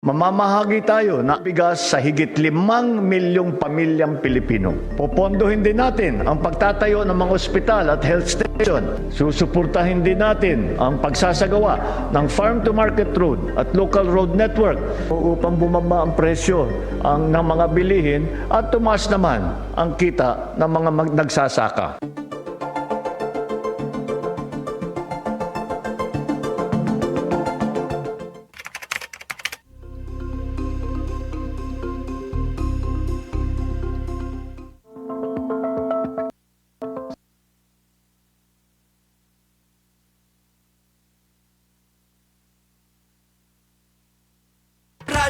Mamamahagi tayo ng bigas sa higit 5 milyong pamilyang Pilipino. Popondohin din natin ang pagtatayo ng mga ospital at health station. Susuportahin din natin ang pagsasagawa ng farm-to-market road at local road network upang bumaba ang presyo ng mga bilihin at tumaas naman ang kita ng mga nagsasaka.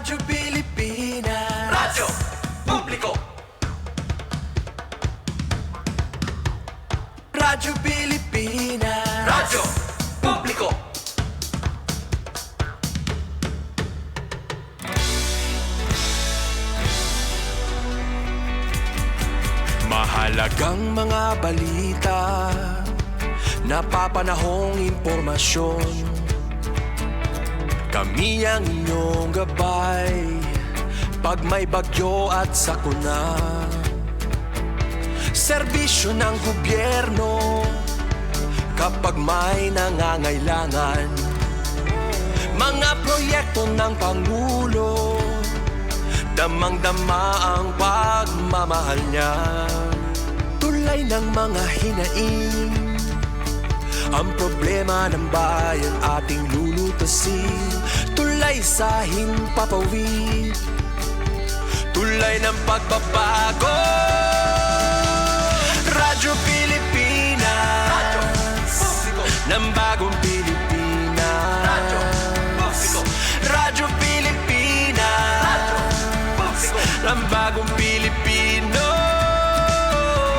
Radyo Pilipinas, Radyo Publiko. Radyo Pilipinas, Radyo Publiko. Mahalagang mga balita, napapanahong impormasyon. Kami ang inyong gabay pag may bagyo at sakuna. Serbisyo ng gobyerno kapag may nangangailangan. Mga proyekto ng Pangulo, damang-dama ang pagmamahal niya. Tulay ng mga hinaing, ang problema ng bayan ating lulutasin. Tulay sa himpapawid, tulay ng pagbabago. Radyo Pilipinas, Radyo Publiko. Ng bagong Pilipinas, Radyo Publiko. Radyo Pilipinas, Radyo Publiko. Ng bagong Pilipino.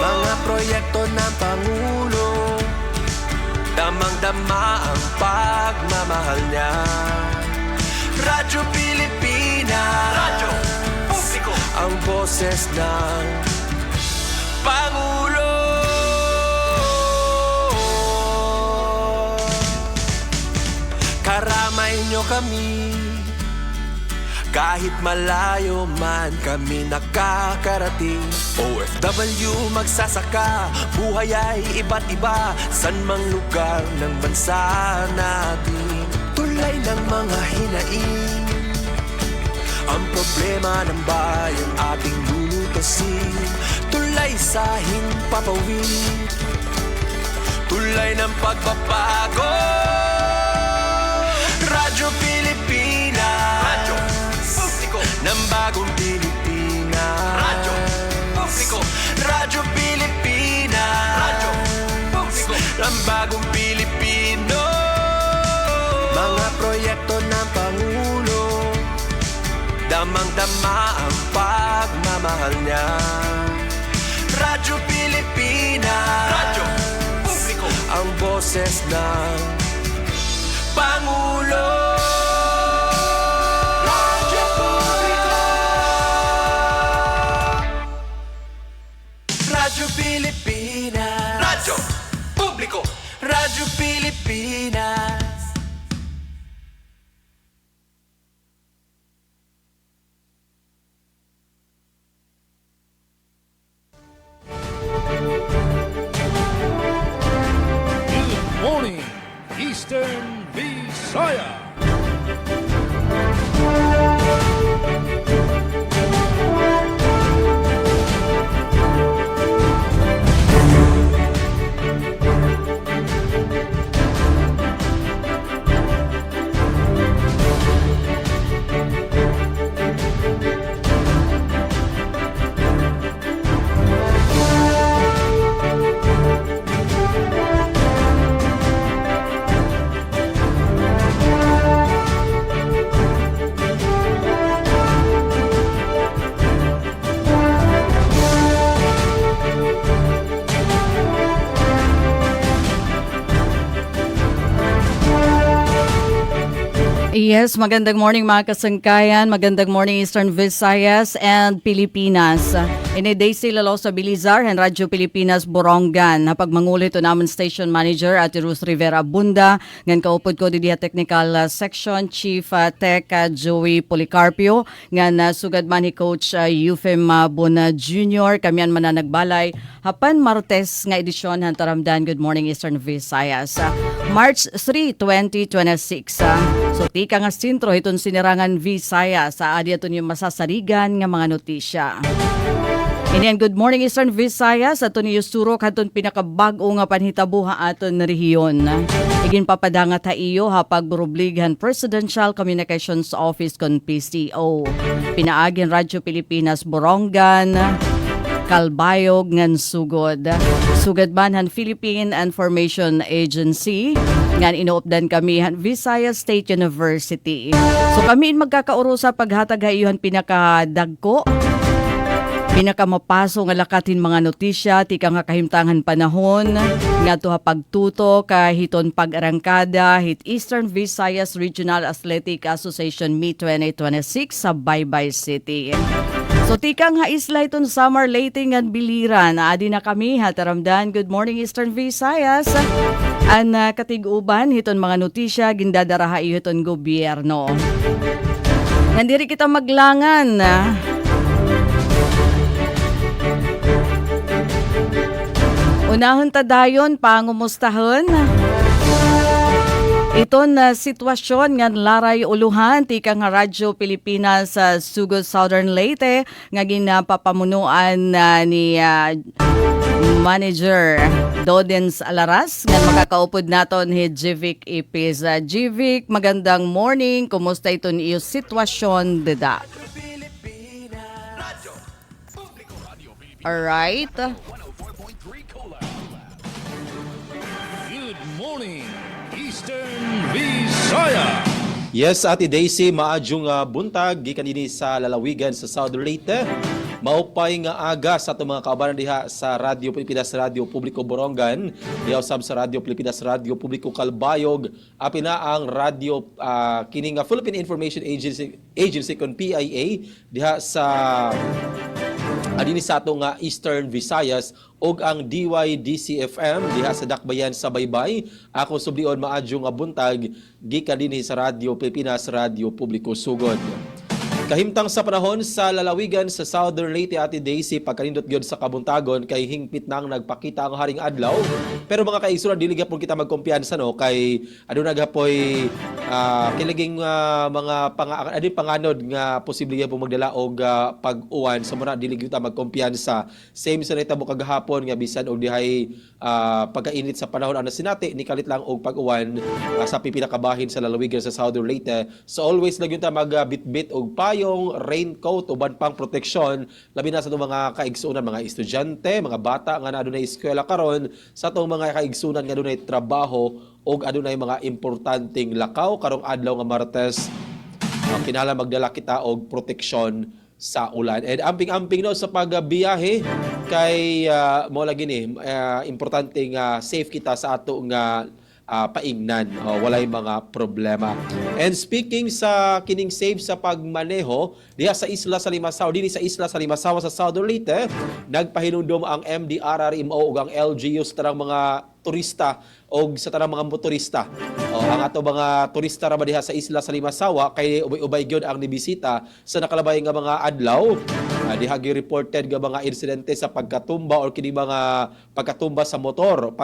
Mga proyekto ng Pangulo, damang-dama ang pagmamahal niya. Radyo Pilipinas, Radyo Publiko. Ang boses ng Pangulo. Karamay niyo kami, kahit malayo man kami nakakarating. OFW magsasaka, buhay ay iba't iba, san mang lugar ng bansa natin. Tulay ng mga hinaing, ang problema ng bayan ating lulutasin. Tulay sa himpapawid, tulay ng pagbabago. Radyo Pilipinas, Radyo Publiko. Ng bagong Pilipinas, Radyo Publiko. Radyo Pilipinas, Radyo Publiko. Ng bagong Pilipino. Mga proyekto ng Pangulo, damang-dama ang pagmamahal niya. Radyo Pilipinas, Radyo Publiko. Ang boses ng Pangulo. Radyo Publiko. Radyo Pilipinas, Radyo Publiko. Radyo Pilipinas. Good morning, Eastern Visaya. Yes, magandang morning mga kasangkayan, magandang morning Eastern Visayas and Pilipinas. Ini Daisy Lalosa Bilizar and Radyo Pilipinas Borongan. Napag mangulit to naman Station Manager at Ruth Rivera Bunda. Ngan kaupod ko didiya Technical Section Chief Tech Joey Policarpio. Ngan sugad man ni Coach Euphem Buna Jr. Kamian man na nagbalay. Hapan Martes nga edisyon hantaramdan. Good morning Eastern Visayas. March 3, 2026. So tika nga sintro iton sinirangan Visayas sa adi aton yung masasarigan nga mga notisya. Inian good morning Eastern Visayas aton yung surok aton pinakabag-o nga panhitabuha aton rehiyon. Igin papadanga ta iyo hapag burubligan Presidential Communications Office kon PCO. Pinaagin Radyo Pilipinas Borongan. Kalbayog ngan sugod. Sugad man han Philippine Information Agency ngan inuupdan kami han Visayas State University. So kami magkakauro sa paghatag hayuhan pinakadagko pinakamapaso nga lakatin mga notisya tika nga kahimtangan panahon nga tuha pagtuto kahiton pag-arangkada hit Eastern Visayas Regional Athletic Association Meet 2026 sa Baybay City. So tikang ha isla iton summer lating at biliran. Adi na kami hataramdan. Good morning Eastern Visayas. An katiguban hiton mga notisya gindadaraha iton gobyerno. Nandiri kita maglangan. Unahon ta dayon pangumustahon. Iton na sitwasyon nga laray uluhan tika nga Radyo Pilipinas sa Sugod Southern Leyte nga ginapapamunuan ni Manager Dodens Alaras nga makakaupod naton ni Jivic Ipis. Jivic, magandang morning. Kumusta iton iyo sitwasyon deda? Alright. Good morning, Eastern Visayas. Yes, Ate Daisy, maadjong buntag gikan dinhi sa lalawigan sa Southern Leyte. Maupay nga aga sa atong mga kaubanan diha sa Radyo Pilipinas Radyo Publiko Borongan, diha usab sa Radyo Pilipinas Radyo Publiko Kalbayog, api na ang radyo kini nga Philippine Information Agency kon PIA diha sa adini sa ato nga Eastern Visayas og ang DYDC-FM diha sa Dakbayan sa Baybay. Ako sublion maadjong nga buntag gikan dinhi sa Radyo Pilipinas Radyo Publiko Sugod. Kahimtang sa panahon sa lalawigan sa Southern Leyte, Ate Daisy, pagkanindot gyud sa kabuntagon kay hingpit nang nagpakita ang haring adlaw. Pero mga kaigsunan dili gyapon kita magkumpiyansa no kay aduna gapoy kilaging mga panganod nga posible gyapon magdala og pag-uwan sa muna dili kita magkumpiyansa. Same sa nitabo kagahapon nga bisan og dihay pagkainit sa panahon ana sinati ni kalit lang og pag-uwan sa pipinakabahin sa lalawigan sa Southern Leyte. So always lang yun ta magbitbit og payo yung raincoat uban pang proteksyon labi na sa itong mga kaigsunan, mga estudyante, mga bata nga na adunay eskwela karon sa itong mga kaigsunan nga adunay trabaho o adunay mga importanteng lakaw karong adlaw nga Martes. Kinahanglan magdala kita og proteksyon sa ulan. And amping-amping no sa pagbiyahe kay mo lagi ni importanteng safe kita sa ato nga paingnan. Walay mga problema. And speaking sa kining safe sa pagmaneho, diha sa Isla sa Limasaw, dinhi sa Isla sa Limasaw sa Southern Leyte, nagpahinumdom ang MDRRMO ug ang LGU sa tanang mga turista o sa tanang mga motorista. Ang ato mga turista ra diha sa Isla sa Limasaw kay ubay-ubay gyud ang nibisita sa nakalabay nga mga adlaw. Diha gi-reported nga mga insidente sa pagkatumba or kini mga pagkatumba sa motor,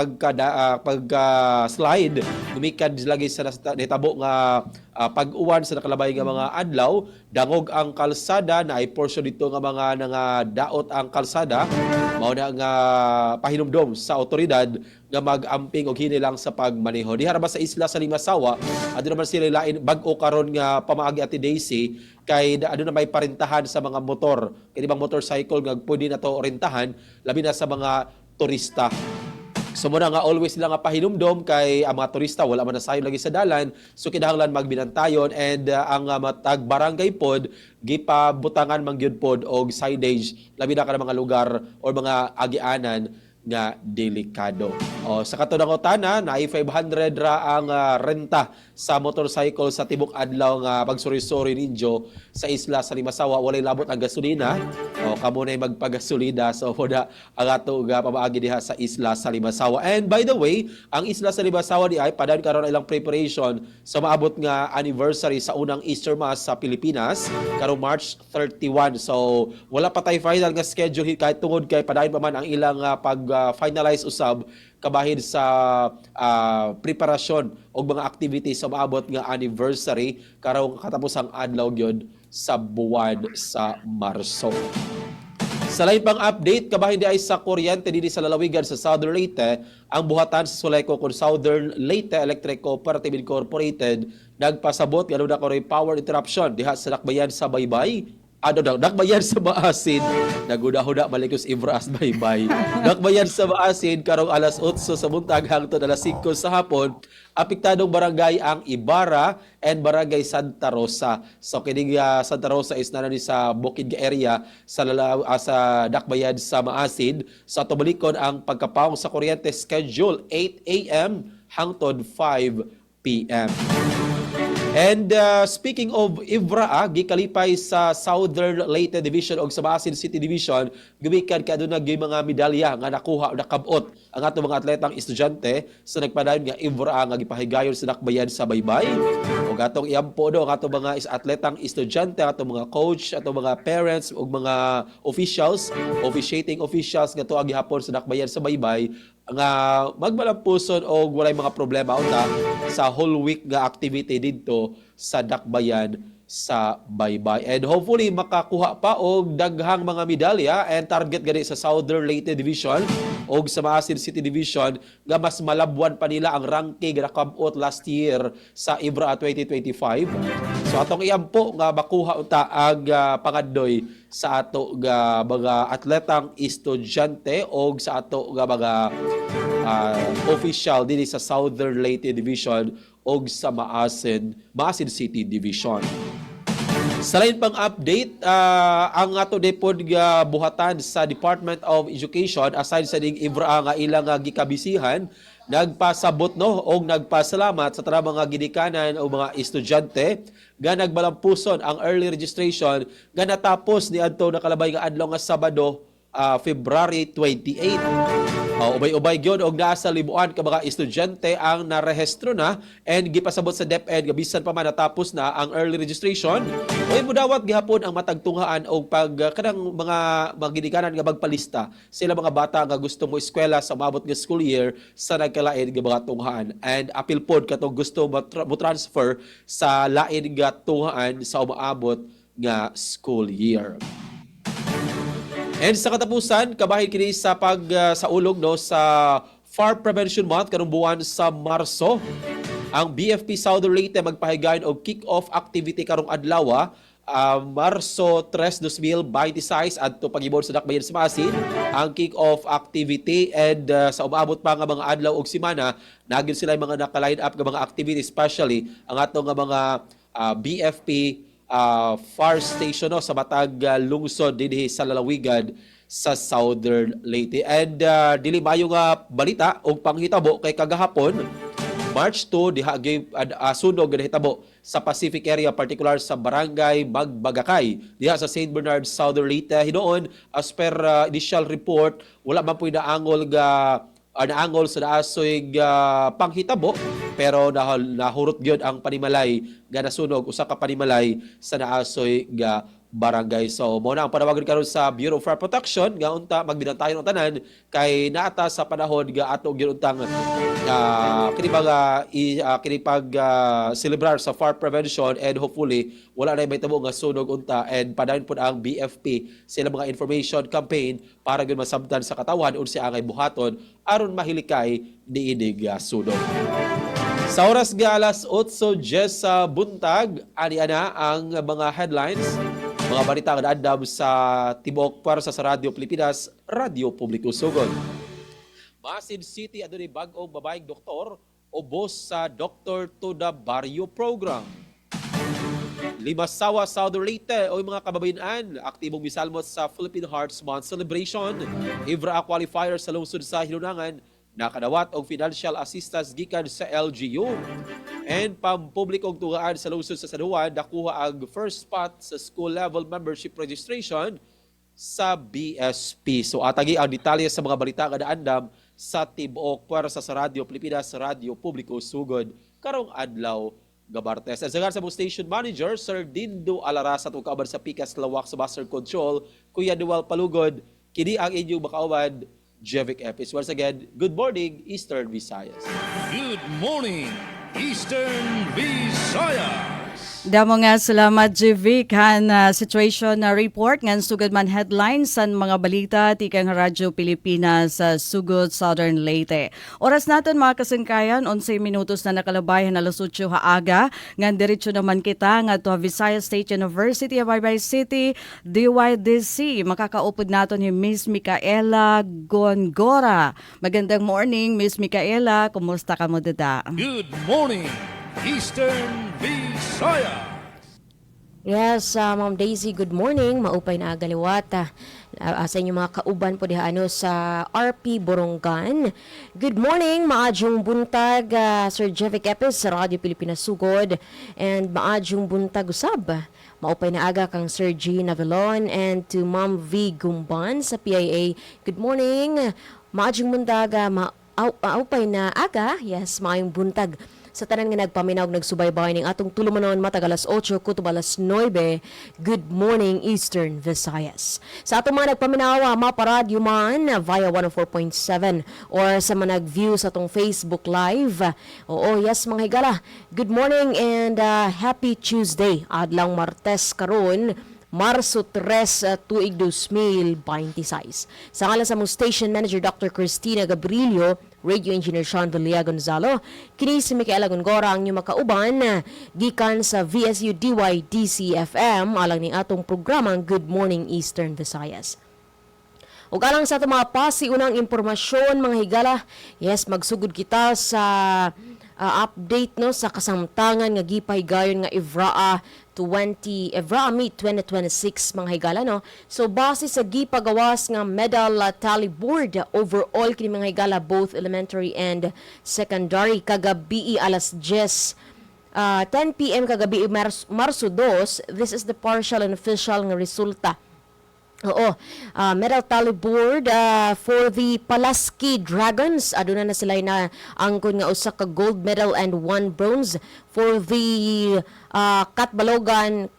pagka-slide, gumikan lagi sa nitabo nga pag-uwan sa nakalabay nga mga adlaw, dangog ang kalsada na ay portion dito nga mga daot ang kalsada, mao na nga pahinumdom sa otoridad nga mag-amping og hinilang sa pagmaneho. Diha ra ba sa Isla sa Limasaw, adto naman sila lain bag-o karon nga pamaagi Ate Daisy kay na may parentahan sa mga motor. Kay di bang motorcycle nga pwede na to rentahan labi na sa mga turista. So muna nga always sila nga pahinumdom kay ang mga turista wala man na sayon lagi sa dalan, so kinahanglan magbinantayon and ang matag barangay pod gipabutangan man gyud pod og signage labi na ka mga lugar or mga agianan nga delikado. Sa katunang utana na 500 ra ang renta sa motorcycle sa tibok adlaw nga pagsuri-suri ninyo sa isla sa Limasawa, walay labot ang gasolina. O kamo na magpagasolina, so moda ang ato nga pamaagi diha sa isla sa Limasawa. And by the way, ang isla sa Limasawa di ay padan karon ilang preparation sa maabot nga anniversary sa unang Easter Mass sa Pilipinas karong March 31. So wala pa tay final nga schedule kahit tungod kay padayon pa man ang ilang pag-finalize usab kabahin sa preparasyon o mga activities sa maabot nga anniversary karong katapusang adlaw gyud sa buwan sa Marso. Sa lain pang update, kabahin di ay sa kuryente dinhi sa lalawigan sa Southern Leyte, ang buhatan sa Suleco kung Southern Leyte Electric Cooperative Incorporated nagpasabot nga na ko'y power interruption diha sa Dakbayan sa Baybay. Dakbayan sa Maasin, naguda-huda malikos Ivraas Baybay. Dakbayan sa Maasin karong alas 8 sa buntag hangtod alas 5 sa hapon. Apektadong barangay ang Ibarra and barangay Santa Rosa. So kining Santa Rosa is na ni sa Bukid area sa Dakbayan sa Maasin. Sa tumalikon ang pagkapaong sa kuryente schedule 8 a.m. hangtod 5 p.m. And speaking of Ivraa, gikalipay sa Southern Leyte Division o sa Maasin City Division, gumikan kaduna gyud mga medalya nga nakuha o nakabot ang ato mga atletang estudyante sa nagpadayon nga Ivraa nga gipahigayon sa Dakbayan sa Baybay. O gatong iampo do ang ato mga atletang estudyante, ato mga coach, ato mga parents ug mga officials, officiating officials nga tuag gihapon sa Dakbayan sa Baybay nga magmalampuson o walay mga problema unta sa whole week nga activity dito sa Dakbayan sa Baybay. And hopefully makakuha pa og daghang mga medalya and target gani sa Southern Leyte Division o sa Maasin City Division nga mas malabwan pa nila ang ranking nga nakabot last year sa Ivraa 2025. So atong iampo nga makuha unta ang pangaddoy sa ato nga mga atletang estudyante o sa ato nga mga official dinhi sa Southern Leyte Division o sa Maasin City Division. Sa lain pang update, ang ato depod nga buhatan sa Department of Education aside sa ding Ivraa nga ilang gikabisihan, nagpasabot no o nagpasalamat sa tanang mga ginikanan o mga estudyante nga nagbalampuson ang early registration nga natapos ni adto nakalabay nga adlaw nga Sabado, February 28. Ubay-ubay gyud og naa sa libuan ka mga estudyante ang narehistro na and gipasabot sa DepEd nga bisan pa man natapos na ang early registration. Oy mudawat gihapon ang matagtunghaan og pag kanang mga ginikanan nga magpalista sila mga bata nga gusto mo eskwela sa maabot nga school year sa nagkalain nga mga tunghaan and apil pod katong gusto mo transfer sa lain nga tunghaan sa umaabot nga school year. And sa katapusan, kabahin kini sa sa ulog no sa Fire Prevention Month karong buwan sa Marso. Ang BFP Southern Leyte magpahigayon og kick-off activity karong adlaw, Marso 3, 2026 adto pagibon sa Dakbayan sa Maasin ang kick-off activity and sa umaabot pa nga mga adlaw og semana nagin sila mga naka-line up nga mga activity especially ang ato nga mga BFP fire station no, sa matag lungsod dinhi sa lalawigan sa Southern Leyte. And dili mayo nga balita og panghitabo kay kagahapon March 2 diha sunog nga hitabo sa Pacific area particular sa barangay Magbagakay diha sa St. Bernard, Southern Leyte. Hinuon as per initial report wala man puy naangol sa naasoy panghitabo pero nahurot gyud ang panimalay nga nasunog usa ka panimalay sa naasoy nga barangay. So mo na ang panawagan karon sa Bureau of Fire Protection nga unta magbinantayon ang tanan kay naata sa panahon nga ato gyud untang celebrar sa fire prevention and hopefully wala na may tabo nga sunog unta and padayon pud ang BFP sila mga information campaign para gyud masabtan sa katawhan unsa angay buhaton aron mahilikay niinig sunog. Sa oras nga alas 8:10 sa buntag, ani-ana ang mga headlines, mga balita nga naandam sa Tibok Pwersa sa Radyo Pilipinas, Radyo Publiko Sugon. Maasin City adunay bag-ong babaeng doktor ubos sa Doctor to the Barrio program. Limasawa, Southern Leyte o mga kababayan, aktibong misalmot sa Philippine Hearts Month celebration. Ivraa qualifier sa lungsod sa Hilunangan, nakadawat og financial assistance gikan sa LGU. And pampublikong tugaan sa lungsod sa San Juan, nakuha ang first spot sa school level membership registration sa BSP. So atagi ang detalye sa mga balita nga naandam sa Tibuok Puwersa sa Radyo Pilipinas, Radyo Publiko Sugod karong adlaw nga Martes. Ang sagar sa mga station manager, Sir Dindo Alaras at ukaaban sa Pikas Lawak sa Master Control, Kuya Dual Palugod, kini ang inyong makauban, Jevic Epis. Once again, good morning, Eastern Visayas. Good morning, Eastern Visayas. Damo nga salamat JV kan situation report ngan sugod man headlines sa mga balita tikang Radyo Pilipinas sa sugod Southern Leyte. Oras naton mga kasangkayan 11 minutos na nakalabay na alas 8 haaga ngan diretso naman kita ngadto Visayas State University of Baybay City DYDC. Makakaupod naton ni Miss Micaela Gongora. Magandang morning Miss Micaela, kumusta ka mo dada? Good morning, Eastern Visayas. Yes, Ma'am Daisy, good morning. Maupay na agaliwat. Sa inyong mga kauban po diha sa RP Borongan. Good morning, maadjong buntag, Sir Jevic Epis sa Radyo Pilipinas Sugod. And maadjong buntag usab. Maupay na aga kang Sir G. Navilon and to Ma'am V. Gumban sa PIA. Good morning. Maadjong buntag, maupay na aga. Yes, maayong buntag. Sa tanan nga nagpaminaw nagsubaybay ning atong tulumanon matag alas 8 kutob alas 9. Good morning Eastern Visayas. Sa atong mga nagpaminaw maparadyo man via 104.7 or sa mga nag-view sa atong Facebook Live. Oo, yes mga higala. Good morning and happy Tuesday. Adlang Martes karon. Marso 3, tuig 2026. Sa ngalan sa mong station manager Dr. Cristina Gabrilio, radio engineer Sean Villia Gonzalo, kini si Micaela Gongora ang inyong makauban gikan sa VSU DYDC FM alang ning atong programang Good Morning Eastern Visayas. Ug alang sa atong mga pasiunang impormasyon mga higala, yes magsugod kita sa update no sa kasamtangan nga gipahigayon nga Evraa Meet 2026 mga higala no. So base sa gipagawas nga medal tally board overall kini mga higala both elementary and secondary kagabi alas 10 PM kagabi Marso 2. This is the partial and official nga resulta. Oo, medal tally board for the Pulaski Dragons. Aduna na sila na angkon nga usa ka gold medal and 1 bronze. For the Katbalogan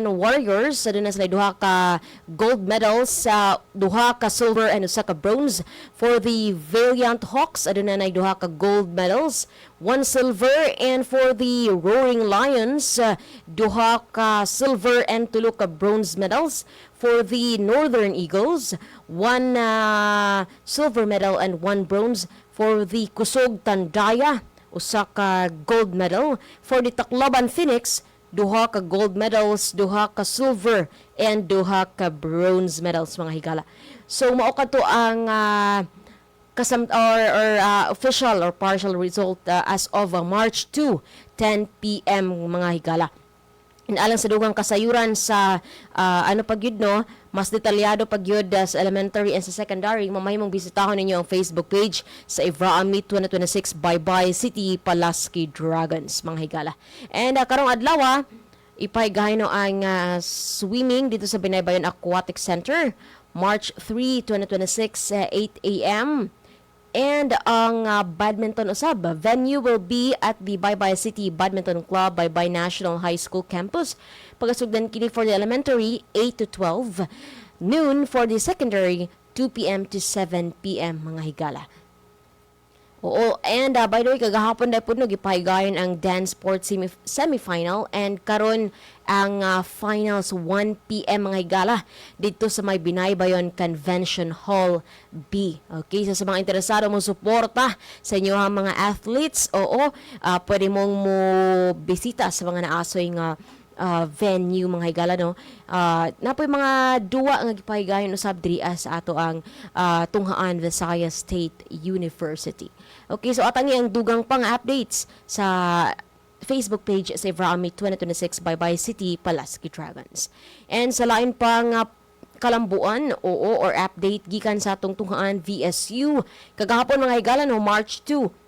Warriors, aduna sila duha ka gold medals, duha ka silver and usa ka bronze. For the Valiant Hawks, aduna na duha ka gold medals, 1 silver, and for the Roaring Lions, duha ka silver and 2 ka bronze medals. For the Northern Eagles, 1 silver medal and 1 bronze. For the Kusog Tandaya, usa ka gold medal. For the Tacloban Phoenix, duha ka gold medals, duha ka silver, and duha ka bronze medals mga higala. So mao kadto ang official or partial result as of March 2, 10 PM mga higala. Alang sa dugang kasayuran sa mas detalyado pagyud sa elementary and sa secondary, mamahimong bisitahon ninyo ang Facebook page sa Evraa Meet 2026 Baybay City Pulaski Dragons mga higala. And karong adlaw ipahigayon ang swimming dito sa Binaybayon Aquatic Center March 3, 2026 8 AM. And ang badminton usab, venue will be at the Baybay City Badminton Club, Baybay National High School Campus. Pagasugdan kini for the elementary, 8 to 12. Noon for the secondary, 2 PM to 7 PM mga higala. Oo, and by the way, kagahapon dahil po gipahigayon ang dance sports semifinal and karon ang finals 1 PM mga higala dito sa may Binaybayon Convention Hall B. Okay, so sa mga interesado mong suporta sa inyo mga athletes, pwede mong mo bisita sa mga naasoy nga venue mga higala no. Napoy mga duwa nga gipahigayon usab diri sa ato ang tunghaan Visayas State University. Okay, so atang ang dugang pang updates sa Facebook page sa Evraa Meet 2026 Baybay City Pulaski Dragons. And sa lain pang kalambuan or update gikan sa atong tunghaan VSU. Kagahapon mga higala no, March 2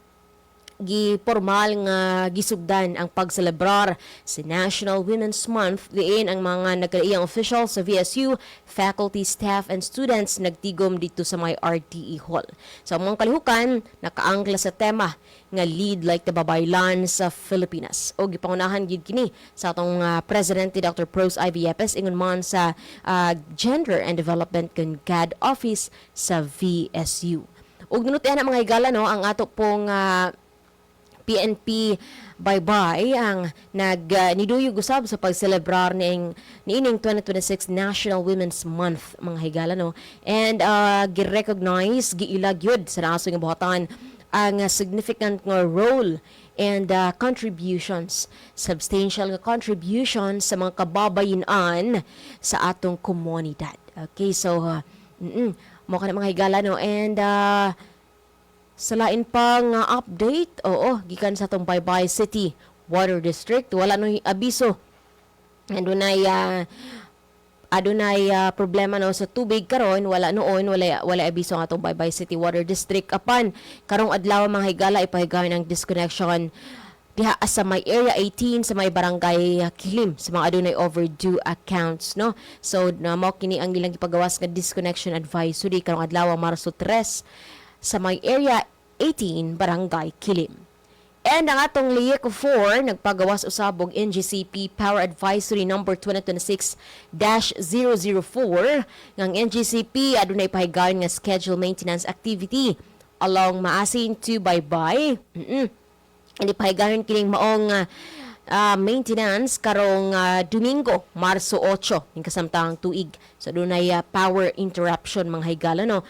gipormal nga gisugdan ang pagselebrar sa National Women's Month diin ang mga nagkalaiyang officials sa VSU, faculty, staff, and students nagtigom dito sa may RTE Hall. Sa mga kalihukan, nakaangkla sa tema nga Lead Like the Babaylan sa Pilipinas. O gipangunahan gid kini sa atong Presidente Dr. Pros Ivy Yepes ingon man sa Gender and Development GAD Office sa VSU. Og nunutian na mga higala no, ang ato pong PNP Baybay ang niduyog usab sa pagselebrar niining 2026 National Women's Month mga higala no, and gi-recognize giilag yun sa nasong ibuhatan ang significant nga role and contributions, substantial nga contributions sa mga kababayan sa atong komunidad. Okay, so mo ka na mga higala no, and sa lain pang update, gikan sa itong Baybay City Water District, wala nung abiso. Adunay problema no sa tubig karon, wala abiso ang atong Baybay City Water District. Apan, karong adlaw mga higala, ipahigayon ang disconnection diha sa may Area 18 sa may Barangay Kilim sa mga adunay overdue accounts no. So mao kini ang ilang gipagawas nga disconnection advisory karong adlaw Marso 3 sa may Area 18, Barangay Kilim. And ang atong LIEC 4, nagpagawas usabog NGCP Power Advisory number 2026-004. Ng NGCP, adunay pahigayon nga schedule maintenance activity along Maasin to Baybay. Hindi pahigayon kining maong maintenance karong Domingo, Marso 8, ng kasamtang tuig. So, adunay power interruption mga higala no.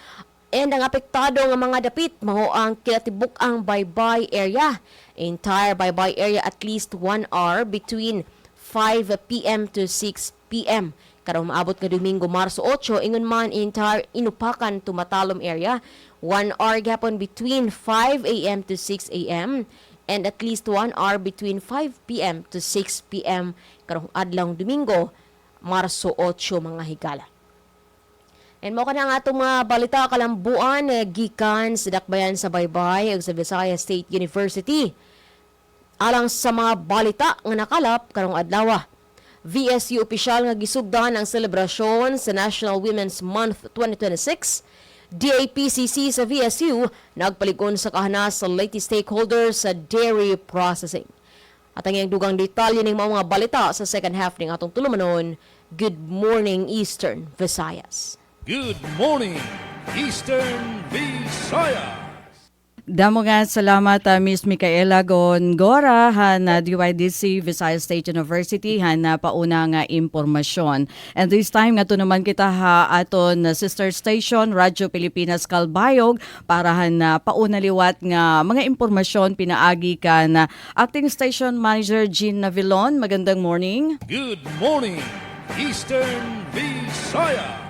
And ang apektado nga mga dapit mao ang kinatibuk ang Baybay area. Entire Baybay area at least 1 hour between 5 p.m. to 6 p.m. Karong maabot nga Domingo, Marso 8, ingon man entire Inupakan to Matalom area, 1 hour gapon between 5 a.m. to 6 a.m. and at least 1 hour between 5 p.m. to 6 p.m. karong adlaw Domingo, Marso 8 mga higala. And mo ka na nga itong mga balita kalambuan gikan sa dakbayan sa Baybay ug sa Visayas State University. Alang sa mga balita nga nakalap karong adlaw, VSU opisyal nga gisugdan ang selebrasyon sa National Women's Month 2026. DAPCC sa VSU nagpalikon sa kahanas sa latest stakeholders sa dairy processing. At ang iyang dugang detalye ng mga balita sa second half ng atong tulumanon. Good morning, Eastern Visayas. Good morning, Eastern Visayas. Damo nga salamat Miss Micaela Gongora han DYDC Visayas State University han pauna nga impormasyon. And this time nga to naman kita ha aton sister station Radyo Pilipinas Calbayog para han pauna liwat nga mga impormasyon pinaagi kan acting station manager Jean Navilon. Magandang morning. Good morning, Eastern Visayas.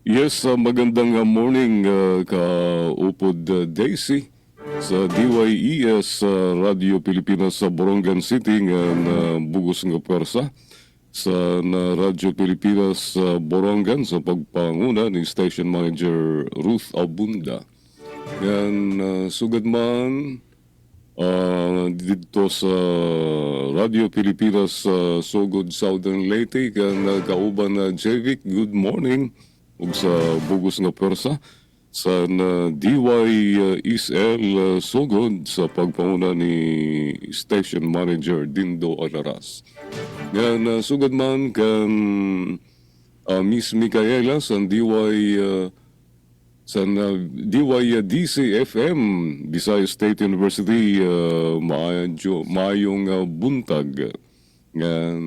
Yes, magandang morning ka-upod Daisy sa DYES Radio Pilipinas sa Borongan City nga bugos nga pwersa sa Radyo Pilipinas Borongan sa pagpanguna ni Station Manager Ruth Abunda. Yan sugad man dito sa Radio Pilipinas Sugod Southern Leyte kan kauban na Jevic. Good morning. Ug sa bugos nga pwersa sa DYESL sugod sa pagpanguna ni Station Manager Dindo Alaras. Yan sugod man kan Miss Micaela sa DYDC FM Visayas State University maayong buntag yan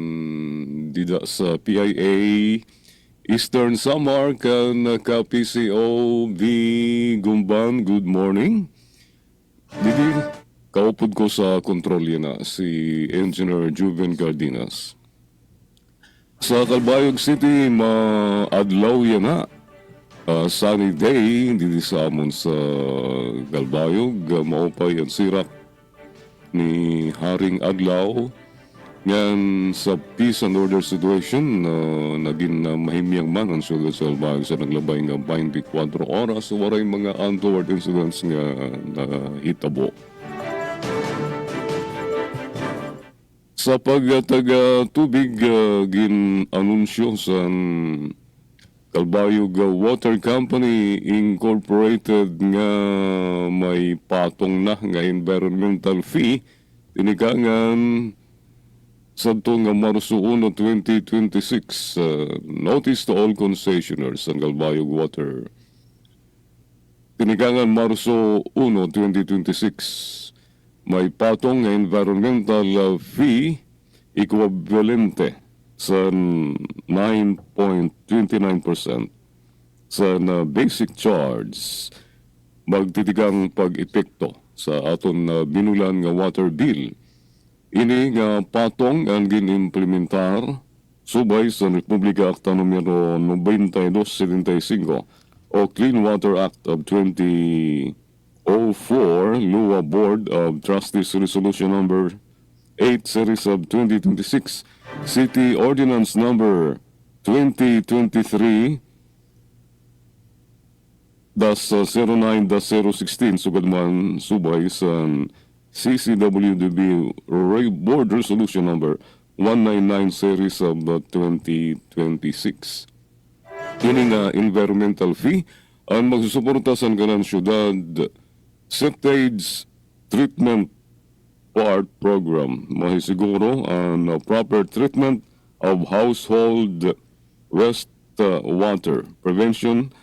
dida sa PIA Eastern Samar kan ka-PCO V. Gumban. Good morning. Didi, kaupod ko sa kontrolya na si Engineer Juven Cardenas. Sa Calbayog City, maadlaw yan na. Sunny day, didi sa amon sa Calbayog. Maupay ang sirak ni Haring Adlaw. Ngayon sa peace and order situation, naging mahimyang man ang sugat sa albahago sa naglabay nga 24 oras, waray mga untoward incidents nga hitabo. Sa pagtaga tubig, gin-anunsyo sa Calbayog Water Company Incorporated nga may patong na nga environmental fee tinigangan sa nga Marso 1, 2026. Notice to all concessioners ang Calbayog Water. Tinigangan Marso 1, 2026. May patong nga environmental fee equivalente sa 9.29% sa basic charge magtitigang pag-epekto sa aton binulan nga water bill. Ini nga patong ang ginimplementar subay sa Republika Acta numero 9275 o Clean Water Act of 2004, Lua Board of Trustees Resolution number 8 series of 2026, City Ordinance number 2023 09-016 sugad man subay sa CCWDB Board Resolution number 199 series of 2026. Kini nga environmental fee ang magsusuporta sa kanang syudad septage treatment part program. Mahisiguro ang proper treatment of household wastewater, prevention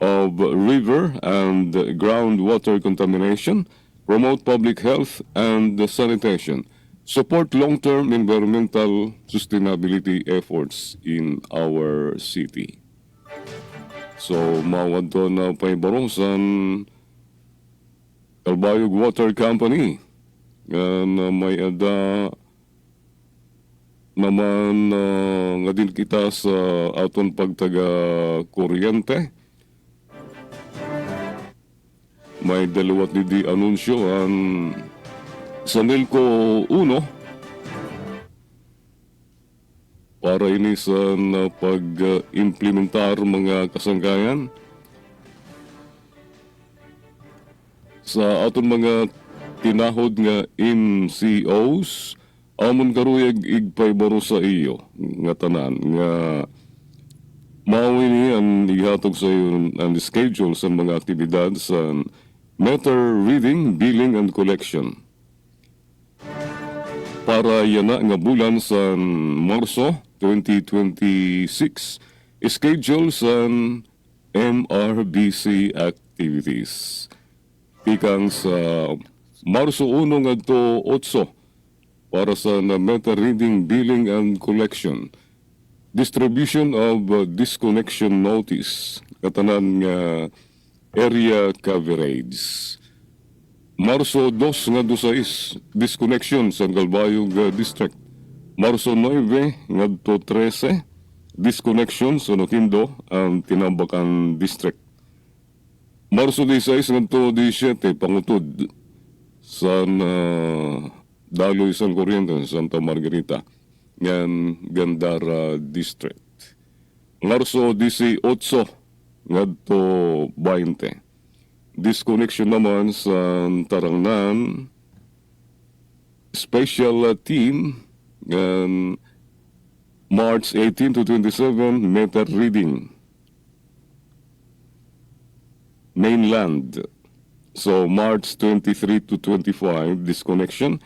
of river and groundwater contamination, promote public health and sanitation, support long-term environmental sustainability efforts in our city. So, mawad to na paibarosan Calbayog Water Company na may ada naman nga din kita sa aton pagtaga kuryente. May dalawat di anunsyo ang sa Nelco 1 para ini sa pag-implementar mga kasangkayan sa aton mga tinahod nga MCOs. Amon karuyag igpaybaro sa iyo nga tanan nga mao ini ang ihatag sa iyo ang schedule sa mga aktibidad sa meter reading, billing, and collection. Para yan na nga bulan sa Marso 2026, schedule sa MRBC activities. Ikang sa Marso 1 ngadto 8 para sa meter reading, billing, and collection. Distribution of disconnection notice, katanan nga area coverage. Marso 2 nga 26, disconnection sa Calbayog District. Marso 9 nga 13, disconnection sa Noquindo ang Tinambakan District. Marso 16 nga 17, pangutod sa Daloy San Corriente, Santa Margarita, ng Gandara District. Marso 18 ngadto 20. Disconnection naman sa Tarangnan Special Team ng March 18 to 27 meter reading. Mainland. So March 23 to 25 disconnection.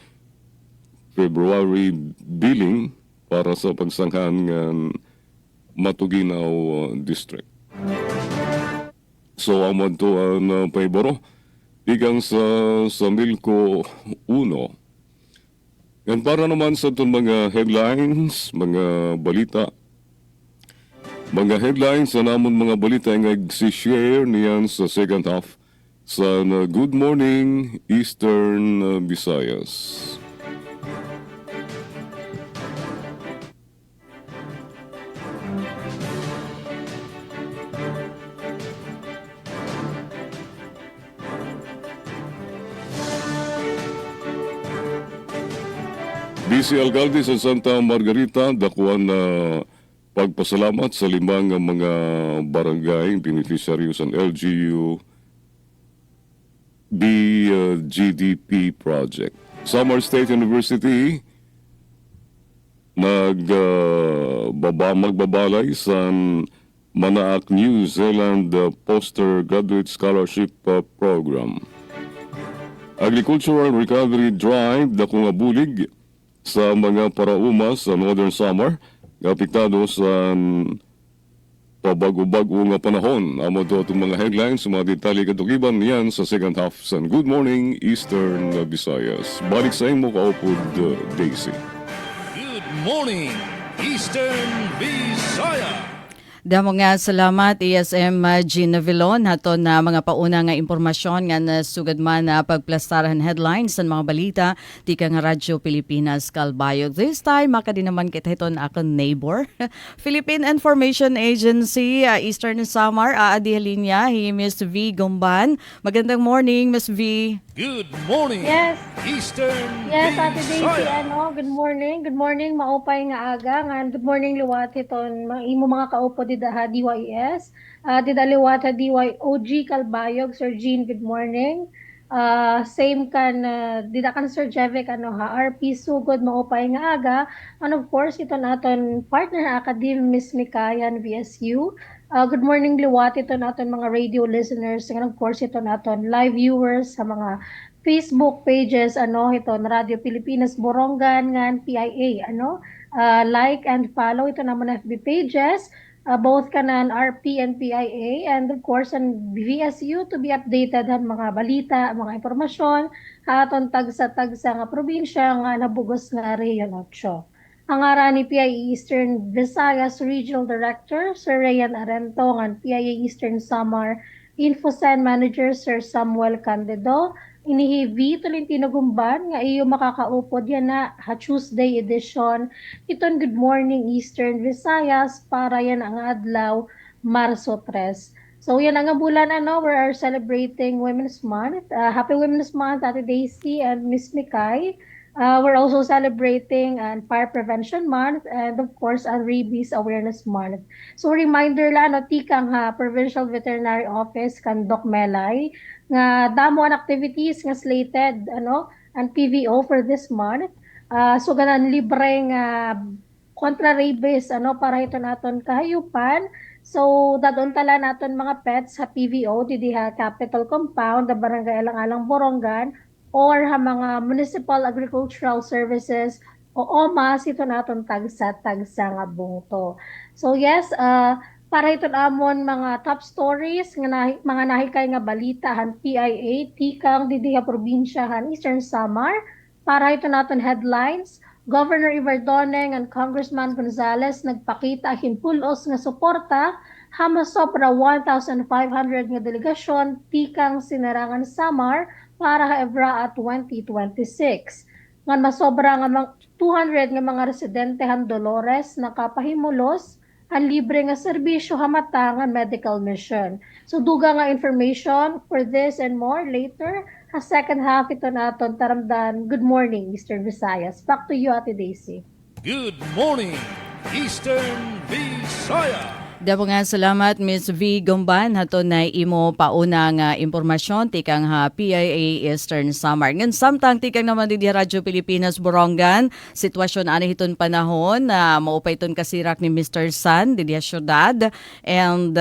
February billing para sa pagsanghan ng Matuginaw District. So, amad to ang paibaro. Igang sa Milco 1. Yan para naman sa itong mga headlines, mga balita. Mga headlines na namon mga balita nga i-share niyan sa second half sa Good Morning Eastern Visayas. DC Alcalde sa Santa Margarita dakuan na pagpasalamat sa limang mga barangay beneficiary sa LGU GDP project. Samar State University magbabalay sa Manaak New Zealand Poster Graduate Scholarship Program. Agricultural Recovery Drive dako nga bulig sa mga parauma sa Northern Samar nga apektado sa pabago-bago nga panahon. Amo to itong mga headlines, mga detalye katukiban yan sa second half sa Good Morning Eastern Visayas. Balik sa imo kaupod, Daisy. Good morning, Eastern Visayas. Damo nga salamat ESM Gina Vilon hato na mga pauna nga impormasyon nga nasugad man na pagplastaran headlines sa mga balita di ka nga Radyo Pilipinas Kalbayog. This time maka din naman kita hiton akong neighbor Philippine Information Agency Eastern Samar aadi linya hi Miss V Gumban. Magandang morning Miss V. Good morning, Yes. Eastern Yes, Ate Daisy, Visayas. good morning. Good morning, maupay nga aga. Good morning, liwat iton. Imo mga kaupo dida ha, DYS. Dida liwat ha, DYOG Kalbayog. Sir Jean, good morning. Same kan, dida kan Sir Jevik, RP Sugod, maupay nga aga. And of course, ito naton partner academy, Miss Mikayan, VSU. Good morning, liwat ito naton mga radio listeners. And of course, ito naton live viewers sa mga Facebook pages, ito na Radio Pilipinas Borongan, ngan PIA, like and follow ito naman FB pages, both kanan RP and PIA, and of course ang VSU to be updated ang mga balita, mga impormasyon, aton tagsa-tagsa nga probinsya nga nabugos nga Region 8. Ang ara ni PIA Eastern Visayas Regional Director, Sir Rayan Arento, ng PIA Eastern Samar InfoSend Manager, Sir Samuel Candido, inihivi Tolentino Gumban, nga iyo makakaupod yan na Tuesday edition. Iton Good Morning Eastern Visayas para yan ang adlaw Marso 3. So yan ang bulan we are celebrating Women's Month. Happy Women's Month, Ate Daisy and Miss Mikay. We're also celebrating Fire Prevention Month and of course Rabies Awareness Month. So reminder lang tikang Provincial Veterinary Office kan Doc Melay nga damo ang activities nga slated and PVO for this month. So ganan libreng kontra rabies para ito naton kahayupan. So dadon tala naton mga pets sa PVO didi Capital Compound, the Barangay Alang-Alang Borongan, or mga Municipal Agricultural Services o OMAS ito naton tagsa nga bungto. So yes, para ito amon mga top stories nga mga nahikay nga balita han PIA tikang didiha probinsya han Eastern Samar. Para ito naton headlines, Governor Iverdone and Congressman Gonzales nagpakita himpulos nga suporta hamasopra 1,500 nga delegasyon tikang Sinarangan Samar para Evra at 2026. Ngan masobra nga 200 nga mga residente han Dolores nakapahimulos ang libre nga serbisyo hamata nga medical mission. So duga nga information for this and more later. Sa second half ito naton taramdan. Good morning, Eastern Visayas. Back to you, Ate Daisy. Good morning, Eastern Visayas. Damo nga salamat Miss V Gumban hato na imo pauna nga impormasyon tikang PIA Eastern Samar. Ngan samtang tikang naman di Radyo Pilipinas Borongan, sitwasyon ani hiton panahon na maupay ton kasirak ni Mr. San di syudad and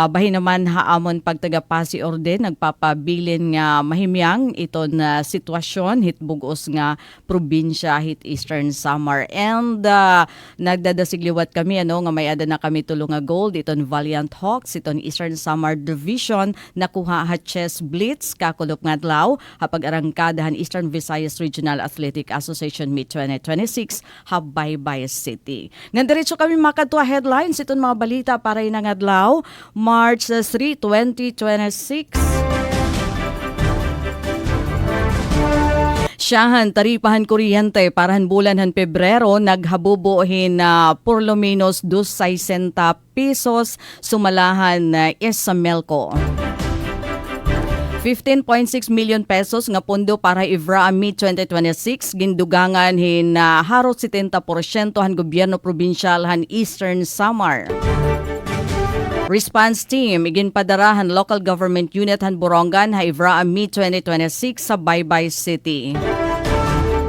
bahin naman haamon pagtagapasi orden nagpapabilin nga mahimyang iton na sitwasyon hit bugos nga probinsya hit Eastern Samar and nagdadasigliwat kami nga may ada na kami tulong nga gold iton Valiant Hawks iton Eastern Samar Division nakuha ha chess blitz kakulop nga adlaw hapag arangkadahan Eastern Visayas Regional Athletic Association Meet 2026 ha Baybay City. Ngan diretso kami makadto headlines iton mga balita para inang adlaw March 3, 2026. Siyahan taripahan kuryente parahan bulan han Pebrero naghabubuhin na por lo menos 260 pesos sumalahan Isamelco. 15.6 million pesos nga pondo para IVRA Meet 2026 gindugangan hin harot 70% han gobyerno probinsyal han Eastern Samar. Response team iginpadarahan local government unit han Borongan ha IVRA Meet 2026 sa Baybay City.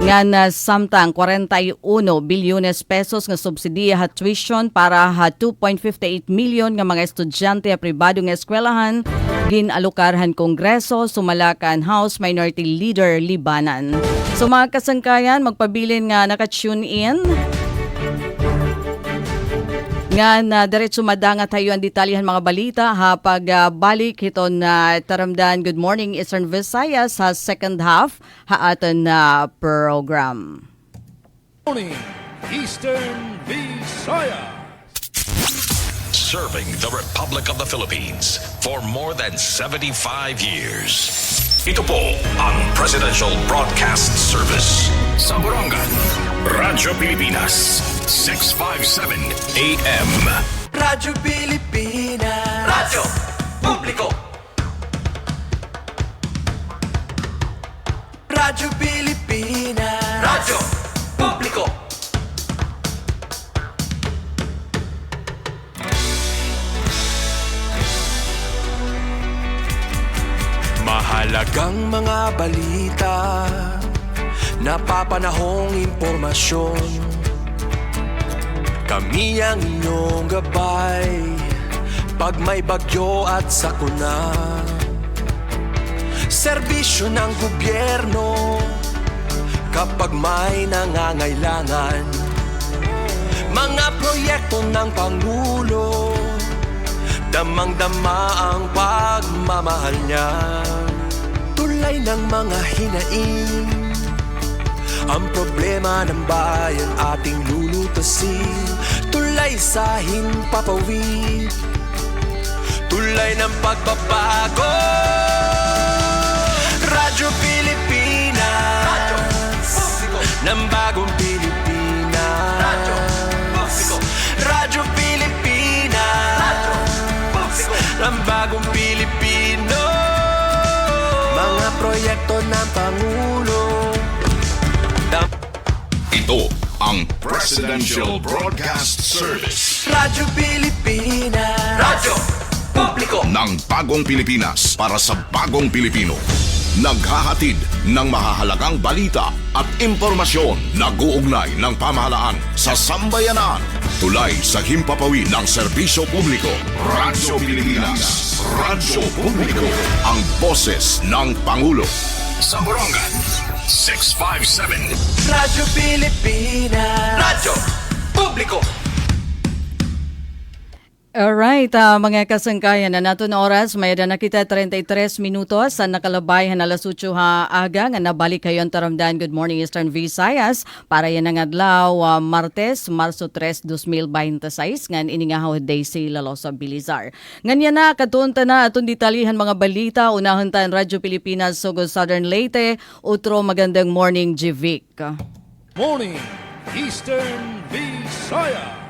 Nga samtang 41 bilyones pesos nga subsidiya ha tuition para ha 2.58 million nga mga estudyante ha pribado nga eskwelahan ginalukarhan Kongreso sumalakan House Minority Leader Libanan. So mga kasangkayan, magpabilin nga naka-tune in nga na diretso madanga tayo ang detalyahan mga balita ha pagbalik hiton na taramdan Good Morning Eastern Visayas sa second half ha aton na program. Morning Eastern Visayas. Serving the Republic of the Philippines for more than 75 years. Ito po ang Presidential Broadcast Service sa Borongan, Radyo Pilipinas, 657 AM. Radyo Pilipinas, Radyo Publiko. Radyo Pilipinas, Radyo Publiko. Mahalagang mga balita, napapanahong impormasyon. Kami ang inyong gabay pag may bagyo at sakuna. Serbisyo ng gobyerno kapag may nangangailangan. Mga proyekto ng Pangulo, damang-dama ang pagmamahal niya. Tulay ng mga hinaing, ang problema ng bayan ating lulutasin. Tulay sa himpapawid, tulay ng pagbabago. Radyo Pilipinas, Radyo Publiko ng bagong Pilipinas. Radyo Publiko, Radyo Pilipinas, Radyo Publiko ng bagong Pilipino. Mga proyekto ng Pangulo. Ito ang Presidential Broadcast Service Radyo Pilipinas, Radyo Publiko ng bagong Pilipinas para sa bagong Pilipino. Naghahatid ng mahahalagang balita at impormasyon na guugnay ng pamahalaan sa sambayanan. Tulay sa himpapawid ng serbisyo publiko. Radyo Pilipinas, Radyo Publiko, ang boses ng Pangulo. Sa Borongan, 657 Radyo Pilipinas, Radyo Publiko. Alright, mga kasangkayan na nato na oras, may na kita 33 minutos sa nakalabay alas 8 ha aga nga nabalik kayo ang taramdan Good Morning Eastern Visayas para yan ang adlaw Martes, Marso 3, 2026 ngan iningahaw Daisy Lalosa Bilizar. Ngan na katunta na atong detalyihan mga balita unahon tan Radyo Pilipinas Sugod Southern Leyte, utro magandang morning Jivic. Morning Eastern Visayas.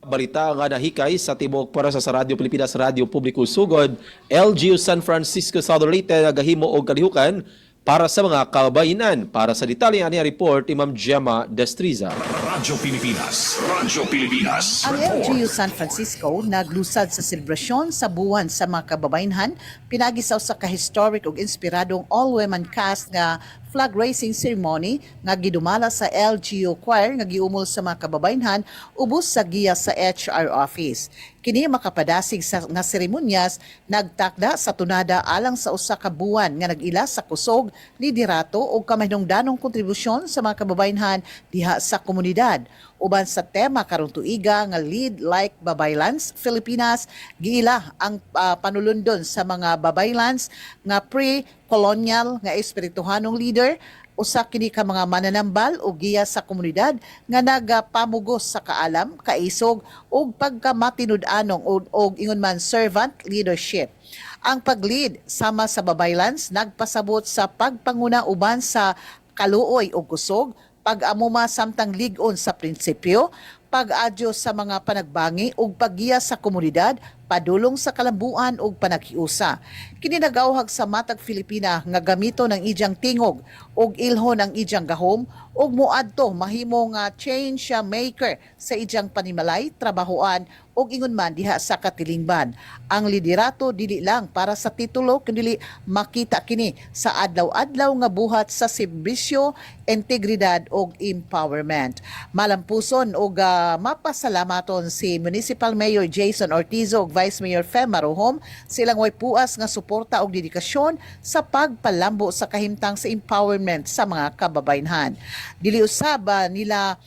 Balita nga nahikay sa tibok para sa Radyo Pilipinas Radyo Publiko Sugod, LGU San Francisco Southern Leyte nagahimo og kalihukan para sa mga kabayinan. Para sa detalye ani report ni Ma'am Gemma Destriza. Radyo Pilipinas, Radyo Pilipinas. Ang LGU San Francisco naglusad sa selebrasyon sa buwan sa mga kababayenhan, pinagisaw sa ka-historic ug inspiradong all-women cast nga flag raising ceremony nga gidumala sa LGU Choir nga giumol sa mga kababayenhan ubos sa giya sa HR office. Kini makapadasig sa nga seremonyas nagtakda sa tunada alang sa usa ka buwan nga nag-ila sa kusog, liderato ug kamahinungdanong kontribusyon sa mga kababayenhan diha sa komunidad. Uban sa tema karong tuiga nga Lead Like Babaylans Filipinas, giila ang panulundon sa mga babaylans nga pre-colonial nga espirituhanong leader, usa kini ka mga mananambal o giya sa komunidad nga nagapamugos sa kaalam, kaisog ug pagkamatinud-anong og ingon man servant leadership. Ang pag-lead sama sa babaylans nagpasabot sa pagpanguna uban sa kaluoy o kusog, pag-amuma samtang ligon sa prinsipyo, pag-adyo sa mga panagbangi ug paggiya sa komunidad padulong sa kalambuan ug panaghiusa. Kini nagawhag sa matag Filipina nga gamito ng ijang tingog ug ilhon ang ijang gahom ug muadto mahimo nga change maker sa ijang panimalay, trabahoan ug ingon man diha sa katilingban. Ang liderato dili lang para sa titulo kundi makita kini sa adlaw-adlaw nga buhat sa serbisyo, integridad ug empowerment. Malampuson ug mapasalamaton si Municipal Mayor Jason Ortizo ug Vice Mayor Fem Maruhom silang way puas nga suporta ug dedikasyon sa pagpalambo sa kahimtang sa empowerment sa mga kababayenhan. Dili usab nila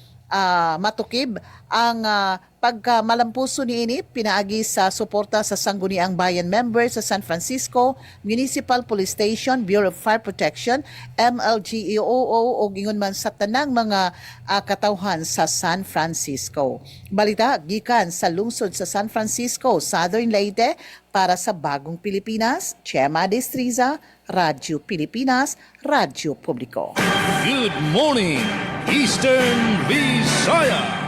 matukib ang pagkamalampuso niini pinaagi sa suporta sa Sangguniang Bayan member sa San Francisco Municipal Police Station, Bureau of Fire Protection, MLGEOO o gingon man sa tanang mga katawhan sa San Francisco. Balita gikan sa lungsod sa San Francisco, Southern Leyte para sa Bagong Pilipinas, Chema Destriza, Radyo Pilipinas, Radyo Publiko. Good morning, Eastern Visayas.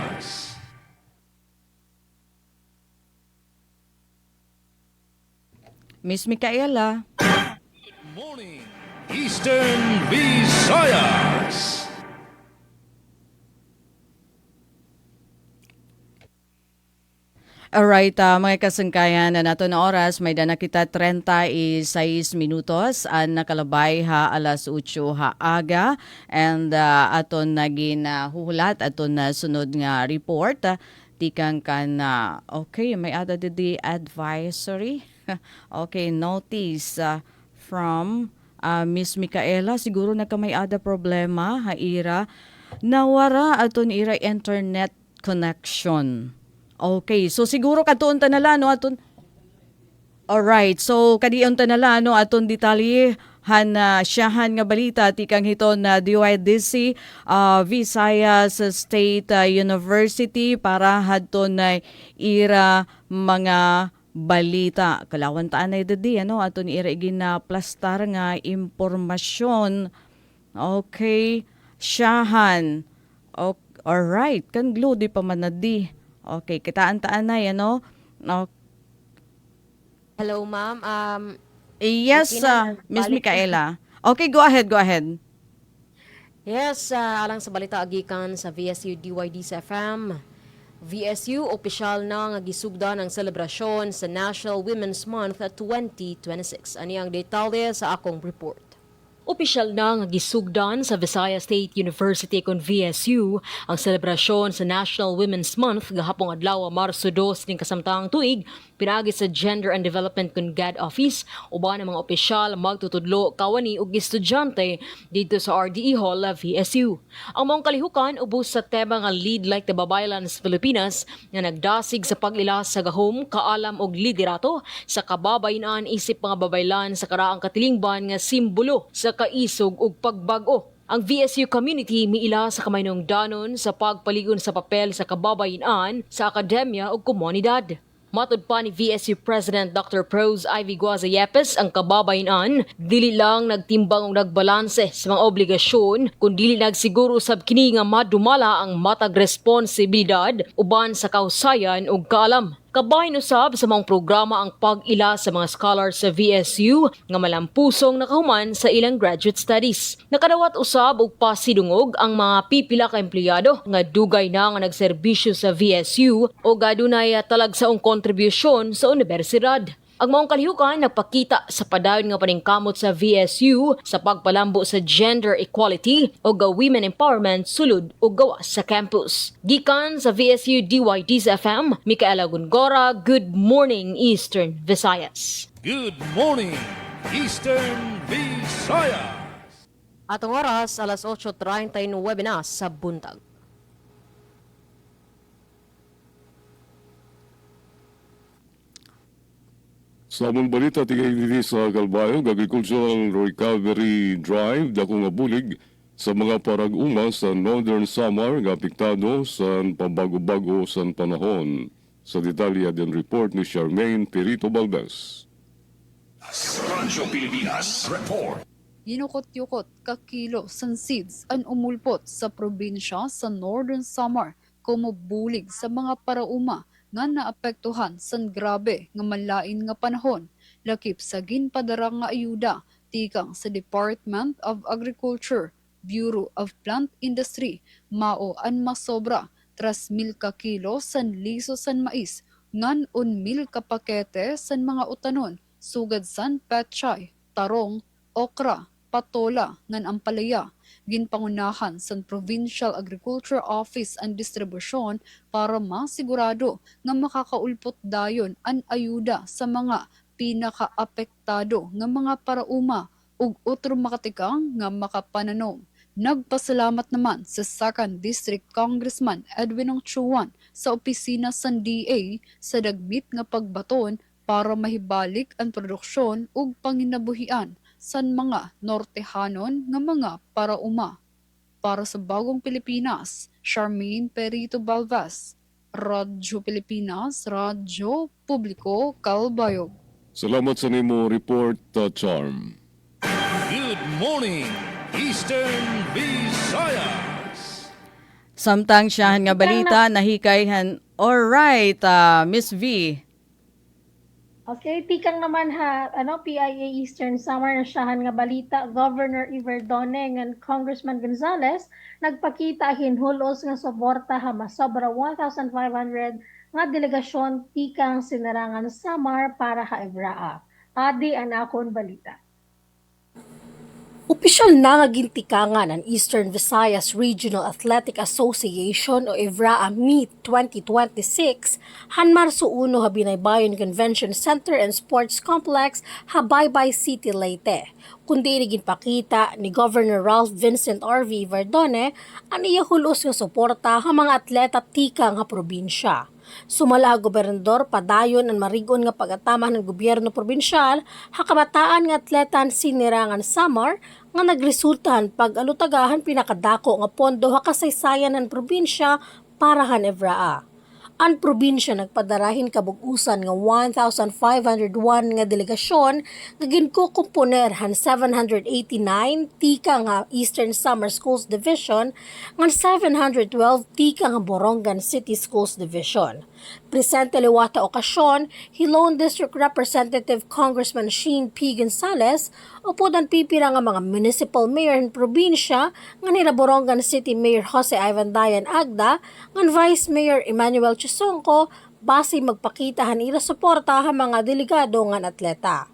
Miss Micaela. Good morning, Eastern Visayas. Alright, mga kasangkayan na nato na oras, may dana kita 36 minutos, ang nakalabay ha alas 8 ha aga, and aton naging huhulat, aton na sunod nga report, tikang kan, okay, may ada di advisory, okay, notice from Miss Micaela, siguro nagkamay ada problema, haira, nawara aton ira internet connection. Okay, so siguro katuon ta nala no aton. Alright, so kadiyon ta nala no aton detalye siyahan nga balita tikang hiton na DYDC Visayas State University para hadton na ira mga balita. Kalawan taan na idi ano aton ira ginaplastar nga impormasyon. Okay, siyahan. Okay, alright, kan glo di pa manadi. Okay, kitaan-taan na yan, no? Hello, ma'am. Yes, Miss Micaela. Okay, go ahead. Yes, alang sa balita agikan sa VSU DYD sa FM. VSU opisyal na nga gisugdan ang selebrasyon sa National Women's Month 2026. Ani ang detalye sa akong report. Opisyal na nga gisugdan sa Visayas State University kon VSU ang selebrasyon sa National Women's Month gahapong adlaw Marso 2 ning kasamtang tuig pinagi sa Gender and Development kon GAD Office uban ang mga opisyal magtutudlo kawani ug estudyante dito sa RDE Hall VSU. Ang mga kalihukan ubos sa tema nga Lead Like the Babaylan sa Pilipinas nga nagdasig sa pag-ila sa gahom, kaalam ug liderato sa kababayen isip mga babaylan sa karaang katilingban nga simbolo sa kaisog ug pagbag-o. Ang VSU community miila sa kamaynungdanon sa pagpaligon sa papel sa kababayen sa akademya ug komunidad. Matud pa ni VSU President Dr. Prose Ivy Guaza Yepes, ang kababayen dili lang nagtimbang ug nagbalanse sa mga obligasyon kundi nagsiguro sab kini nga madumala ang matag responsibilidad uban sa kausayan ug kaalam. Kabahin usab sa mga programa ang pag-ila sa mga scholars sa VSU nga malampusong nakahuman sa ilang graduate studies. Nakadawat usab og pasidungog ang mga pipila ka empleyado nga dugay na nga nagserbisyo sa VSU o adunay talagsaong kontribusyon sa universidad. Ang mga kalihukan nagpakita sa padayon nga paningkamot sa VSU sa pagpalambo sa gender equality o women empowerment sulod o gawa sa campus. Gikan sa VSU DYD FM, Micaela Gungora, Good Morning Eastern Visayas. Good morning, Eastern Visayas. Atong oras, alas 8:39 na sa buntag. Sa among balita, tigay diri sa Galbayog, Agricultural Recovery Drive, dako nga bulig sa mga parag-uma sa Northern Samar nga apektado sa pambago-bago sa panahon. Sa detalye din report ni Charmaine Perito Valdez. Radyo Pilipinas Report. Yinukot-yukot kakilo san seeds ang umulpot sa probinsya sa Northern Samar kumubulig sa mga parauma nga naapektuhan san grabe nga malain nga panahon lakip sa ginpadara nga ayuda tikang sa Department of Agriculture, Bureau of Plant Industry, mao an masobra 3,000 ka kilo san liso san mais ngan 1,000 ka pakete san mga utanon sugad san petchay, tarong, okra, patola ngan ampalaya ginpangunahan sa Provincial Agriculture Office and Distribution para masigurado nga makakaulpot dayon an ayuda sa mga pinakaapektado nga mga parauma ug otro makatikang nga makapananom. Nagpasalamat naman sa 2nd District Congressman Edwin Ongchuan sa opisina sa DA sa dagmit nga pagbaton para mahibalik ang produksyon ug panginabuhian san mga Nortehanon nga mga parauma. Para sa Bagong Pilipinas, Charmaine Perito Balvas, Radyo Pilipinas, Radyo Publiko, Calbayog. Salamat sa nimo report, Charm. Good morning, Eastern Visayas. Samtang siyahan nga balita, nahikayhan. Alright, Miss V. Okay, tikang naman PIA Eastern Samar na siyahan nga balita, Governor Iverdone and Congressman Gonzales nagpakita hinhulos nga suporta masobra 1,500 nga delegasyon tikang sinarangan Samar para Evraa. Adi ang akon balita. Opisyal na nga gintikangan ang Eastern Visayas Regional Athletic Association o EVRAA Meet 2026 han Marso 1 Binaybayon Convention Center and Sports Complex Habaybay City, Leyte. Kundi ginpakita ni Governor Ralph Vincent R.V. Verdone ang iya hulos nga suporta sa mga atleta tika nga probinsya. Sumala gobernador padayon ang marigon nga pag-atama ng gobyerno probinsyal hakabataan nga atletan sinirangan Samar nga nagresultahan pag-alutagahan pinakadako nga pondo hakasaysayan ng probinsya para han Evraa. Ang probinsya nagpadarahin kabug-usan nga 1,501 nga delegasyon nga ginkukomponer han 789 tika nga Eastern Samar Schools Division nga 712 tika nga Borongan City Schools Division. Presente liwata okasyon, Hilon District Representative Congressman Sheen P. Gonzales upod ang pipira nga mga municipal mayor ng probinsya nga nila Borongan City Mayor Jose Ivan Dayan Agda nga Vice Mayor Emmanuel Chisongco base magpakitahan ira suporta sa mga delegado nga atleta.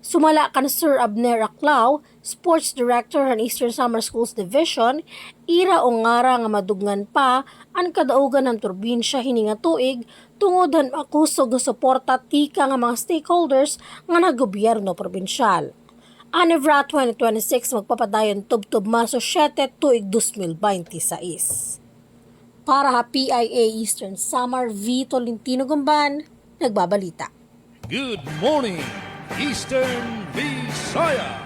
Sumala kan Sir Abner Aclao, Sports Director ng Eastern Samar Schools Division, ira o ngara nga madugnan pa ang kadaugan ng probinsya hininga tuig tungod han akusog nga suporta tika nga mga stakeholders nga nagobyerno probinsyal. Ang EVRA 2026 magpapadayon tub-tub Marso 7 tuig 2026. Para ha PIA Eastern Samar, V. Tolentino Gumban, nagbabalita. Good morning, Eastern Visayas.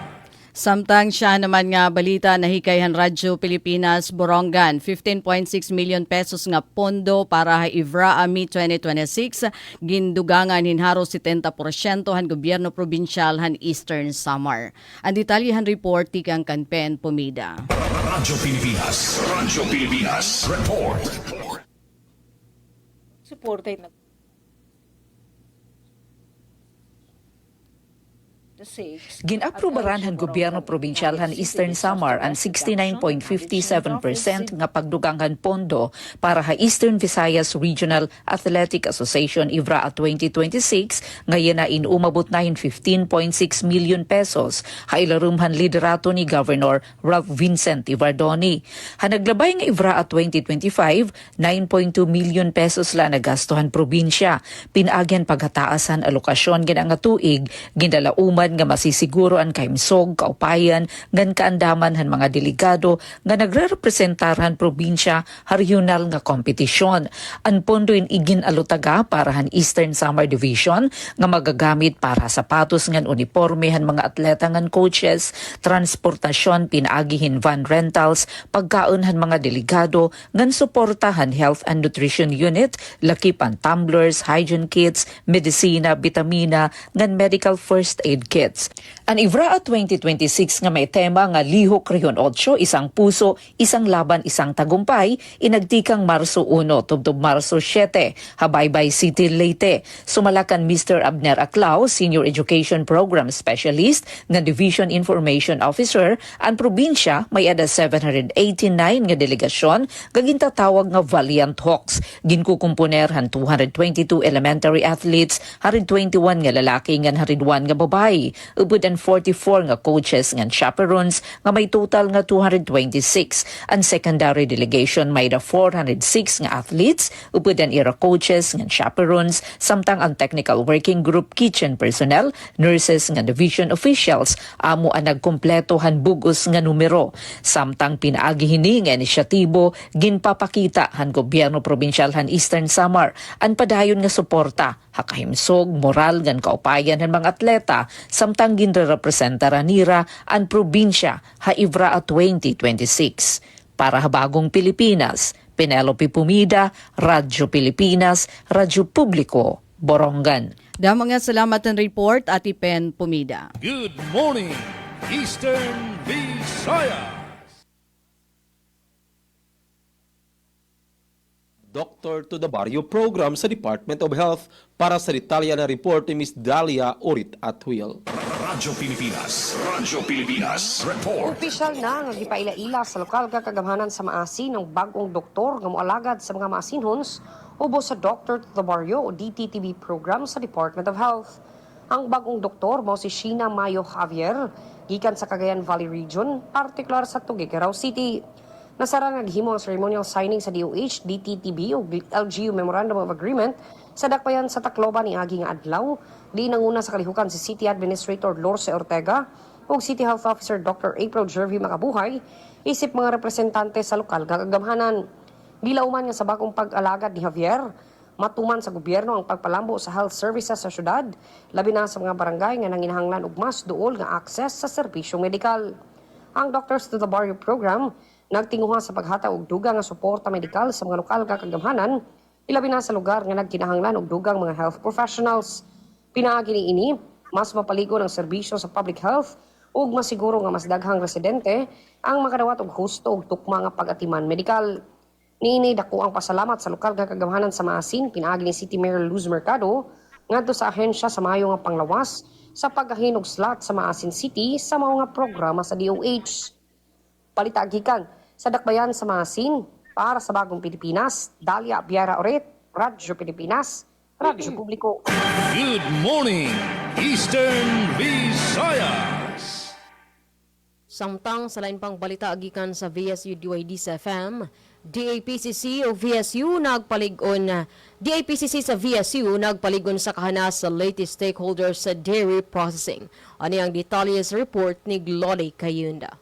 Samtang siya naman nga balita nahikayhan Radyo Pilipinas Borongan 15.6 million pesos nga pondo para ha EVRAA Meet 2026 gindugangan hinharo 70% han gobyerno probinsyal han Eastern Samar. Ang detalyehan report tikang Kanpen Pumida. Radyo Pilipinas, report. Supported na Gin-aprobaran han gobyerno probinsyal han Eastern Samar ang 69.57% nga pagduganghan pondo para ha Eastern Visayas Regional Athletic Association EVRAA 2026 ngayon na inumabot na 15.6 million pesos ha ilarumhan liderato ni Governor Ralph Vincent Ivardoni. Ha naglabay nga EVRAA 2025, 9.2 million pesos la nagastuhan probinsya. Pinagyan paghataasan alokasyon gina nga tuig gindalauman nga masisiguro ang kaimsog, kaupayan, ngan kaandaman han mga delegado nga nagre-representarhan probinsya regional nga kompetisyon. Ang pondo igin alutaga para han Eastern Samar Division nga magagamit para sapatos ngan uniforme han mga atleta ngan coaches, transportasyon pinaagihin van rentals, pagkaon han mga delegado ngan suportahan health and nutrition unit, lakipan tumblers, hygiene kits, medisina, vitamina, ngan medical first aid kits. Ang IVRA 2026 nga may tema nga Lihok Rehiyon 8, isang puso, isang laban, isang tagumpay, inagtikang Marso 1 tubtob Marso 7, Habaybay City, Leyte. Sumalakan Mr. Abner Aclao, Senior Education Program Specialist nga Division Information Officer, ang probinsya may ada 789 nga delegasyon gagintatawag nga Valiant Hawks. Ginkukumponer han 222 elementary athletes, harid 21 nga lalaki ngan harid 1 nga babae. Ubod ang 44 nga coaches ngan chaperones nga may total nga 226. Ang secondary delegation may da 406 nga athletes, ubod ang era coaches ngan chaperones, samtang ang technical working group kitchen personnel, nurses nga division officials, amo ang nagkumpleto han bugos nga numero. Samtang pinaagi hini nga inisyatibo, ginpapakita han gobyerno probinsyal han Eastern Samar ang padayon nga suporta, hakahimsog, moral ngan kaupayan han mga atleta, samtang ginrepresentara nira ang probinsya ha IVRA 2026. Para Habagong Pilipinas, Penelope Pumida, Radyo Pilipinas, Radyo Publiko, Borongan. Mga salamat ng report, Ati Pen Pumida. Good morning, Eastern Visayas. Doctor to the Barrio program sa Department of Health para sa detalye na report ni Ms. Dalia Orit Atwil. Radyo Pilipinas report. Opisyal na nga gipaila-ila sa lokal nga kagamhanan sa maasin ng bagong doktor nga moalagad sa mga maasinhons ubos sa Doctor to the Barrio o DTTB program sa Department of Health. Ang bagong doktor mao si Sheena Mayo Javier gikan sa Cagayan Valley Region, partikular sa Tuguegarao City. Nasara nga gihimo ang ceremonial signing sa DOH, DTTB o LGU Memorandum of Agreement sa dakbayan sa Tacloban ni agi nga adlaw. Di nanguna sa kalihukan si City Administrator Lorce Ortega ug City Health Officer Dr. April Jervy Makabuhay isip mga representante sa lokal nga kagamhanan. Gilauman nga sa bagong pag-alagad ni Javier, matuman sa gobyerno ang pagpalambo sa health services sa syudad, labi na sa mga barangay nga nanginahanglan og mas duol nga access sa serbisyong medikal. Ang Doctors to the Barrio program nagtinguha sa paghatag og dugang nga suporta medikal sa mga lokal nga kagamhanan, ilabi na sa lugar nga nagkinahanglan og dugang mga health professionals. Pinaagi niini, mas mapaligo ng serbisyo sa public health ug masiguro nga mas daghang residente ang makadawat og husto ug tukma nga pag-atiman medikal. Niini dako ang pasalamat sa lokal nga kagamhanan sa maasin, pinaagi ni City Mayor Luz Mercado ngadto sa ahensya sa maayo nga panglawas sa paghahin og slot sa Maasin City sa mao nga programa sa DOH. Palitagikan sa dakbayan sa Maasin para sa Bagong Pilipinas, Dalia Biara Oret, Radyo Pilipinas, Radyo Publiko. Good morning, Eastern Visayas. Samtang sa lain pang balita agikan sa VSU DYD sa FM, DAPCC o VSU nagpaligon sa kahanas sa latest stakeholders sa dairy processing. Ani ang detalye sa report ni Glody Kayunda.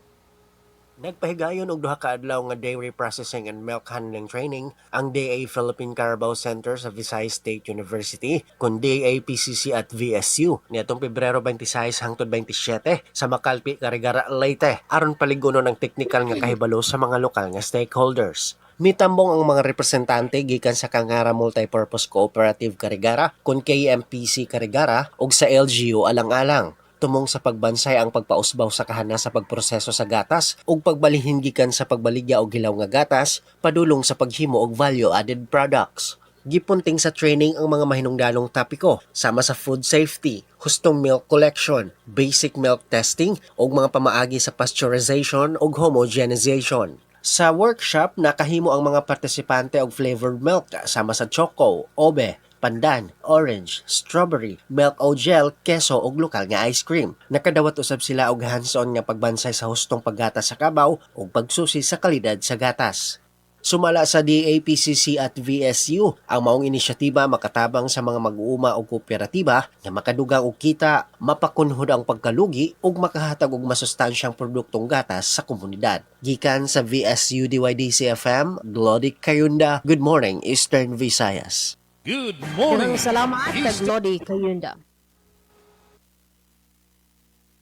Nagpahigayon og duha ka adlaw nga dairy processing and milk handling training ang DA Philippine Carabao Center sa Visayas State University kun DAPCC at VSU niadtong Pebrero 26 hangtod 27 sa Macalpi, Carigara, Leyte aron paligunon ang teknikal nga kahibalo sa mga lokal nga stakeholders. Mitambong ang mga representante gikan sa Kangara Multipurpose Cooperative Carigara kun KMPC Carigara ug sa LGU Alang-alang. Tumong sa pagbansay ang pagpausbaw sa kahana sa pagproseso sa gatas ug pagbalihin gikan sa pagbaligya og hilaw nga gatas padulong sa paghimo og value-added products. Gipunting sa training ang mga mahinungdanong topiko sama sa food safety, hustong milk collection, basic milk testing ug mga pamaagi sa pasteurization ug homogenization. Sa workshop, nakahimo ang mga partisipante og flavored milk sama sa choco, obe, pandan, orange, strawberry, milk o gel, keso ug lokal nga ice cream. Nakadawat usab sila og hands-on nga pagbansay sa hustong paggatas sa kabaw ug pagsusi sa kalidad sa gatas. Sumala sa DAPCC at VSU, ang maong inisyatiba makatabang sa mga mag-uuma o kooperatiba na makadugang og kita, mapakunhod ang pagkalugi ug makahatag og masustansyang produktong gatas sa komunidad. Gikan sa VSU DYDC-FM, Glody Kayunda. Good morning, Eastern Visayas. Good morning, Salamat kay Glody Kayunda.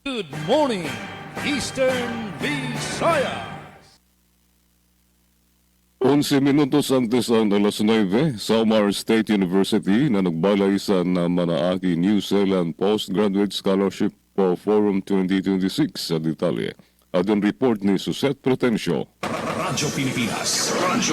Good morning, Eastern Visayas. 11 minutos antes ang alas 9, Samar State University na nagbalay sa Manaaki New Zealand Postgraduate Scholarship Forum 2026 sa detalye. Adon report ni Suset Pretencio. Radyo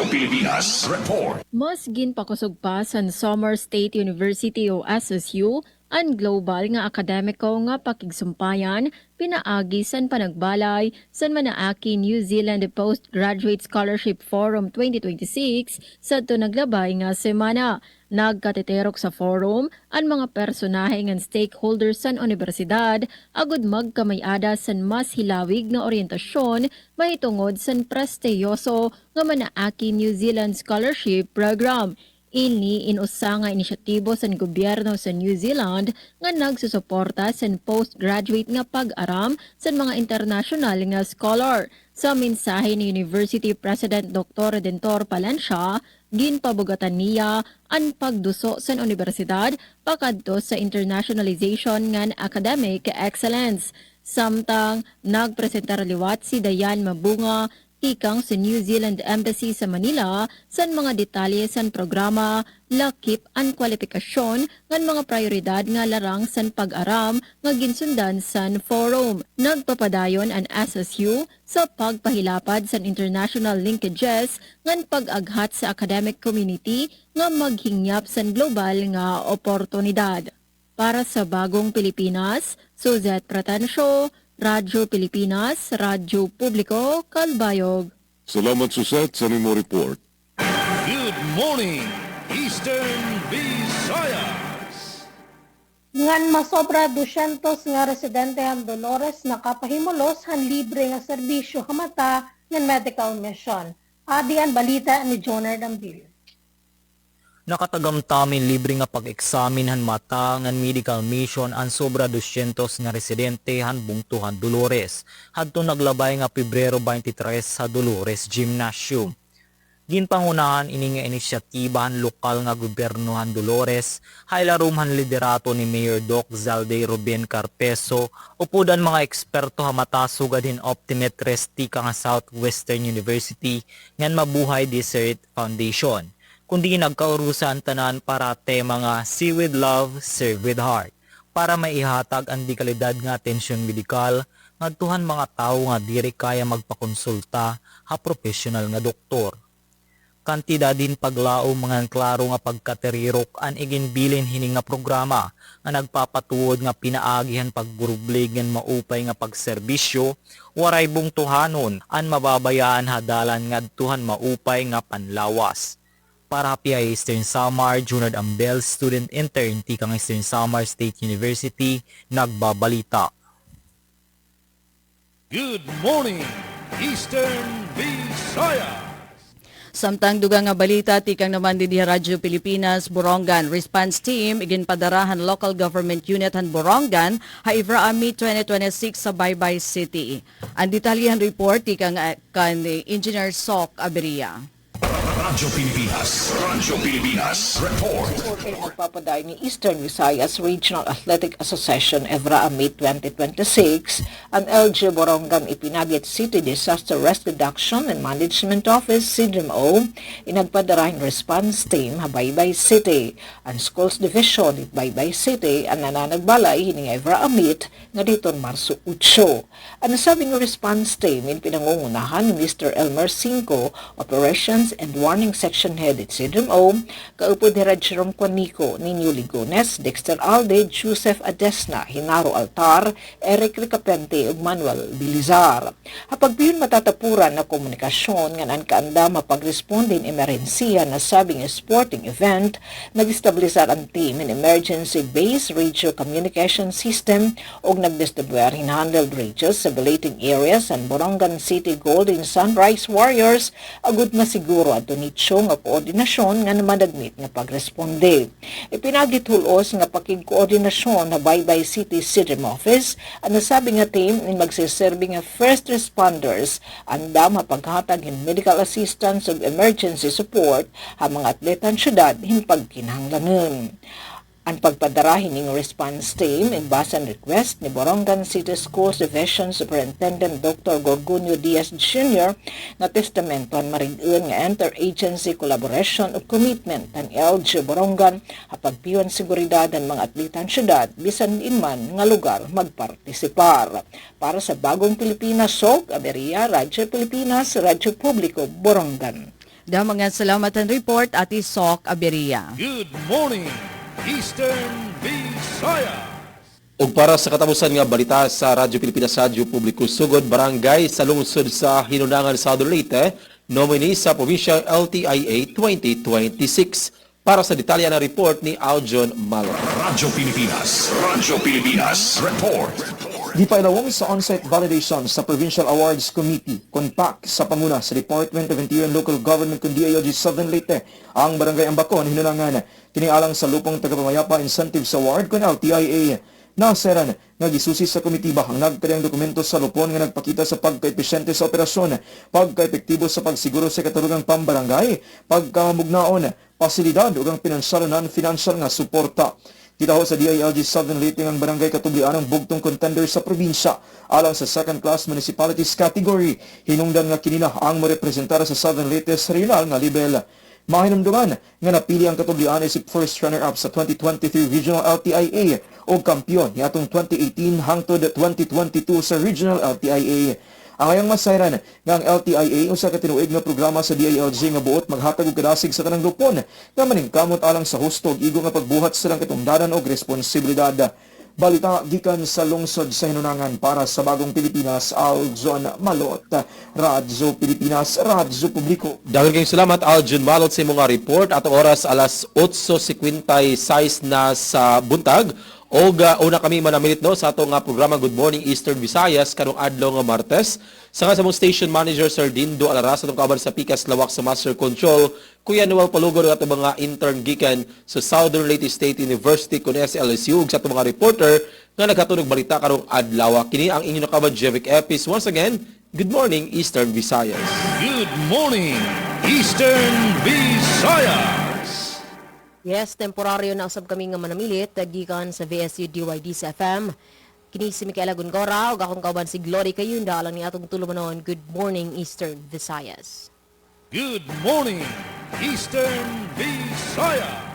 Pilipinas Report. Mas ginpakusog pa sa Samar State University o SSU ang global nga akademiko nga pakigsumpayan pinaagi san panagbalay san manaaki New Zealand Postgraduate Scholarship Forum 2026 sa naglabay nga semana. Nagkateterok sa forum ang mga personahe ng stakeholders san universidad agud magkamayada san mas hilawig nga orientasyon mahitungod san prestiyoso nga manaaki New Zealand Scholarship Program. Ini inusa nga inisyatibo sa gobyerno sa New Zealand nga nagsusuporta sa postgraduate nga pag-aram sa mga international nga scholar. Sa mensahe ni University President Dr. Redentor Palencia, ginpabugatan niya ang pagduso sa universidad pakadto sa internationalization ng academic excellence. Samtang nagpresentar liwat si Dayan Mabunga, ikang sa New Zealand Embassy sa Manila san mga detalye san programa, lakip ang kwalifikasyon ng mga prioridad nga larang san pag-aram nga ginsundan san forum. Nagpapadayon ang SSU sa pagpahilapad san international linkages ngan pag-aghat sa academic community nga maghingyap san global nga oportunidad. Para sa Bagong Pilipinas, Suzette Pratencio, Radyo Pilipinas, Radyo Publiko, Kalbayog. Salamat Suset sa nimo report. Good morning, Eastern Visayas. Ngan masobra 200 nga residente han Dolores nakapahimulos han libre nga serbisyo hamata ng medical mission. Adi ang balita ni Joner Dambil. Nakatagamtamin libre nga pag-eksamin han mata ngan medical mission ang sobra 200 nga residente han bungtuhan Dolores. Hadto naglabay nga Pebrero 23 sa Dolores Gymnasium. Ginpangunahan ini nga inisyatiba han lokal nga gobyerno han Dolores, haylarum han liderato ni Mayor Doc Zalday Ruben Carpeso, upudan mga eksperto hamata sugad hin optometrist tika nga Southwestern University ngan Mabuhay Desert Foundation. Kundi nagkaurusan tanan para tema nga See with Love, Serve with Heart para maihatag ang di kalidad nga atensyon medikal ngadtuhan mga tao nga diri kaya magpakonsulta ha professional nga doktor. Kantidad din paglao mga klaro nga pagkaterirok an iginbilin hining nga programa nga nagpapatuod nga pinaagihan pagburublig ngan maupay nga pagserbisyo waray bungtuhanon an mababayaan hadalan ngadtuhan maupay nga panlawas. Para PI Eastern Samar, Junard Ambel, student intern tikang Eastern Samar State University, nagbabalita. Good morning, Eastern Visayas. Samtang dugang nga balita, tikang naman di Radyo Pilipinas, Borongan. Response Team, iginpadarahan local government unit han Borongan, haivra ami 2026 sa Baybay City. Ang detalyehan report, tikang kan Engineer Sok Aberia. Radyo Pilipinas Report. Nagpapaday ni Eastern Visayas Regional Athletic Association Evra May 2026 ang LG Borongan Ipinagit City Disaster Risk Reduction and Management Office CDMO inagpadarahing response team Habaybay City. Ang Schools Division at Baybay City ang nananagbalay hining Evra Amit nga diton Marso 8. Ang nasabing response team in pinangungunahan ni Mr. Elmer Cinco, Operations and Warning Section Head at CDMO, kaupod ni Jerome Quanico, Ninyo Ligones, Dexter Alde, Joseph Adesna, Hinaro Altar, Eric Ricapente ug Manuel Bilizar. Hapag biyon matatapuran na komunikasyon nga ang kaanda mapagresponde in emerhensiya na sabing sporting event, nag-establisar ang team in emergency-based radio communication system ug nag-distribuer handled radios sa belating areas and Borongan City Golden Sunrise Warriors agud masiguro adto nitso nga koordinasyon nga namadagmit nga pagresponde. Ipinagithulos nga pakigkoordinasyon na Baybay City CDM Office ang nasabi nga team ni magsiserbi nga first responders anda mapaghatag in medical assistance ug emergency support ha mga atletan syudad hin pagkinahanglanon. Ang pagpadarahin ng response team ing basan request ni Borongan City Schools Division Superintendent Dr. Gorgonio Diaz Jr. na testamenton marig-un nga interagency collaboration o commitment ang LG Borongan hapagpiwan seguridad ang mga atletan syudad bisan inman nga lugar magpartisipar. Para sa Bagong Pilipinas, Sok Aberia, Radyo Pilipinas, Radyo Publiko, Borongan. Mga salamat ang report, Ati Sok Aberia. Good morning, Eastern Visayas. Ug para sa katapusan nga balita sa Radyo Pilipinas, Radyo Publiko, sugod barangay sa lungsod sa Hinunangan, Southern Leyte, nominee sa Provincial LTIA 2026. Para sa detalye na report ni Aljon Malo. Radyo Pilipinas, report. Gipailawong sa on-site validation sa Provincial Awards Committee, CONPAC, sa pamuna sa Department of Interior and Local Government kundi DILG Southern Leyte, ang barangay Ambacon, Hinunangan, kinialang sa Lupong Tagapamayapa Incentives Award kun LTIA. Naseran nga gisusi sa komitiba ang nagkadayang dokumento sa lupon nga nagpakita sa pagka-epesyente sa operasyon, pagka-epektibo sa pagsiguro sa katulugang pambarangay, pagkamugnaon, pasilidad ug ang pinansyal na non-financial nga suporta. Titaho sa DILG Southern Leyte ang barangay katublian ang bugtong contender sa probinsya alang sa second-class municipalities category. Hinungdan nga kinila ang marepresentar sa Southern Leyte sa regional nga level. Mahinumduman nga napili ang katublian isip first runner-up sa 2023 Regional LTIA o kampiyon niatong 2018 hangtod 2022 sa Regional LTIA. Ang ayang masayran nga ang LTIA usa ka tinuig nga programa sa DILG nga buot maghatag og kadasig sa tanang lupon nga maningkamot alang sa husto ug igo nga pagbuhat silang katungdanan og responsibilidad. Balita gikan sa lungsod sa Hinunangan para sa Bagong Pilipinas, Aljon Malot, Radyo Pilipinas, Radyo Publiko. Daghang kayong salamat Aljon Malot sa imong report at oras alas 8:56 na sa buntag. Una kami manamilit no sa atong programa Good Morning Eastern Visayas karong adlaw nga Martes. Sa nga sa mong station manager Sir Dindo Alaras atong kaban sa Pikas Lawak sa Master Control, Kuya Noel Palugod at mga intern gikan sa Southern Leyte State University kun SLSU ug sa atong mga reporter nga naghatod og balita karong adlaw. Kini ang inyong kaban Jevic Epis. Once again, Good Morning Eastern Visayas. Good morning, Eastern Visayas. Yes, temporaryo na usab kami nga manamilit gikan sa VSU DYD sa FM. Kini si Micaela Gongora ug akong kauban si Glory Kayunda alang ni atong tulumanon. Good morning Eastern Visayas. Good morning, Eastern Visayas.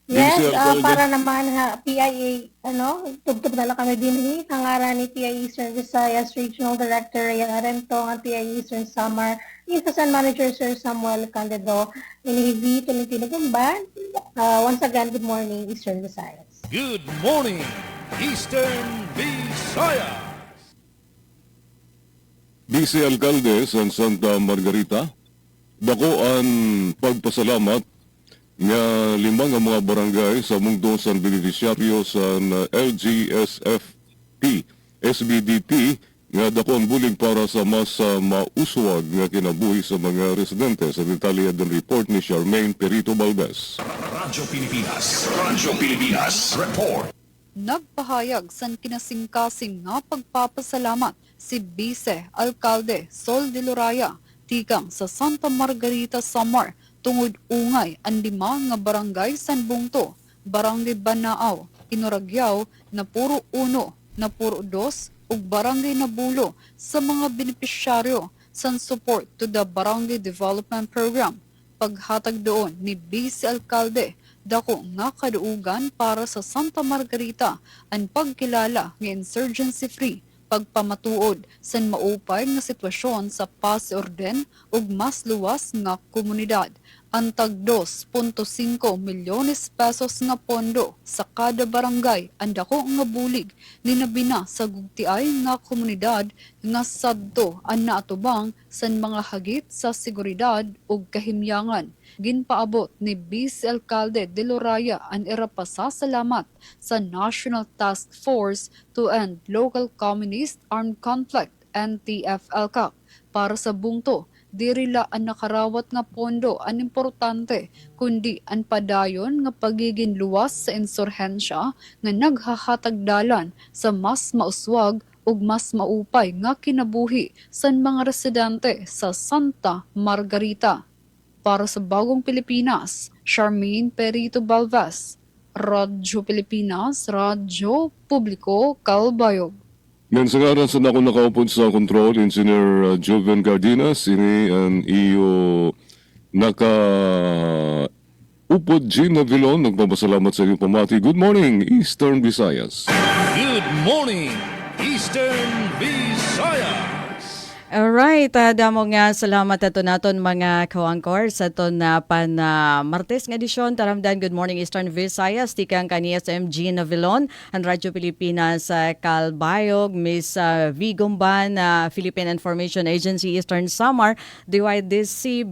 Yes, para naman PIA, tugtog na lang kami din hangaran ni PIA Eastern Visayas Regional Director Ryan Arento, ang PIA Eastern Samar, Infasan Manager Sir Samuel Candido, Inihibi, Tolentino Gumban. Once again, good morning, Eastern Visayas. Good morning, Eastern Visayas. DC Alcalde sa Santa Margarita, dako ang pagpasalamat nga limang nga mga barangay sa mungtong San Beneficiario sa LGSFP, SBDP, nga dako ang bulig para sa mas mauswag nga kinabuhi sa mga residente. Sa detalye ng report ni Charmaine Perito Valdez. Radyo Pilipinas, report. Nagpahayag san kinasingkasing nga pagpapasalamat si Vice Alcalde Sol de Loraya tikang sa Santa Margarita, Samar tungod ungay ang 5 nga barangay San Bungto, Barangay Banaaw, Inuragyaw na puro 1, na puro 2 ug Barangay Nabulo sa mga benepisyaryo san support to the Barangay Development Program. Paghatag doon ni Vice Alcalde dako nga kaduugan para sa Santa Margarita ang pagkilala ng insurgency-free pagpamatuod san maupay nga sitwasyon sa paz e orden ug mas luwas nga komunidad. Antag 2.5 milyones pesos nga pondo sa kada barangay ang dako nga bulig ni nabina sa gugtiay nga komunidad nga sadto ang naatubang san mga hagit sa seguridad ug kahimyangan. Ginpaabot ni Vice Alcalde de Loraya ang irapasasalamat sa National Task Force to End Local Communist Armed Conflict NTF-ELCAC para sa Bungto. Dirila ang nakarawat nga pondo ang importante, kundi ang padayon nga pagiging luwas sa insurhensya nga naghahatagdalan sa mas mauswag ug mas maupay nga kinabuhi sa mga residente sa Santa Margarita. Para sa Bagong Pilipinas, Charmaine Perito Balvas, Radyo Pilipinas, Radyo Publiko, Calbayog. Ngayon sa ngaran sa ako nakaupod sa control, Engineer Joven Cardenas, ini ang iyo upod Gina Vilon, nagpapasalamat sa iyong pamati. Good morning, Eastern Visayas. Good morning, Eastern Visayas. Alright, damo nga salamat ato naton mga kawangkor sa aton na Martes nga edisyon. Taramdan, good morning Eastern Visayas. Tikang kani SMG Navilon, ang Radyo Pilipinas Calbayog, Miss V. Gumban, Philippine Information Agency Eastern Samar, DYDC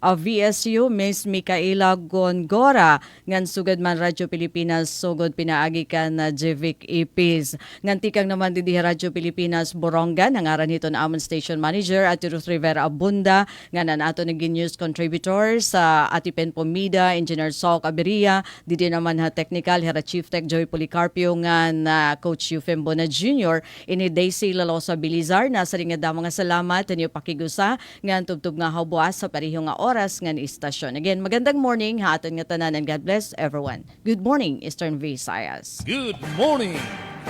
VSU, Miss Micaela Gongora, ngan sugad man Radyo Pilipinas, sugod pinaagi kan Jevic Ipis. Ngan tikang naman di Radyo Pilipinas Borongan, ang aran nito na amon station manager at Ruth Rivera Abunda, nga na ato naging news contributors sa Atipen Pomida, Engineer Sok Aberia, didi naman ha technical, hera Chief Tech Joy Policarpio nga na Coach Eufem Bona Jr. ini Daisy Lalosa Bilizar, nasa rin nga mga salamat inyo pakigusa nga tubtub nga habuas sa pariho nga oras nga ni istasyon. Again, magandang morning ha aton nga tanan and God bless everyone. Good morning, Eastern Visayas. Good morning,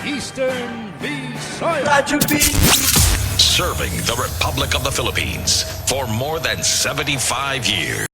Eastern Visayas. Radyo Serving the Republic of the Philippines for more than 75 years.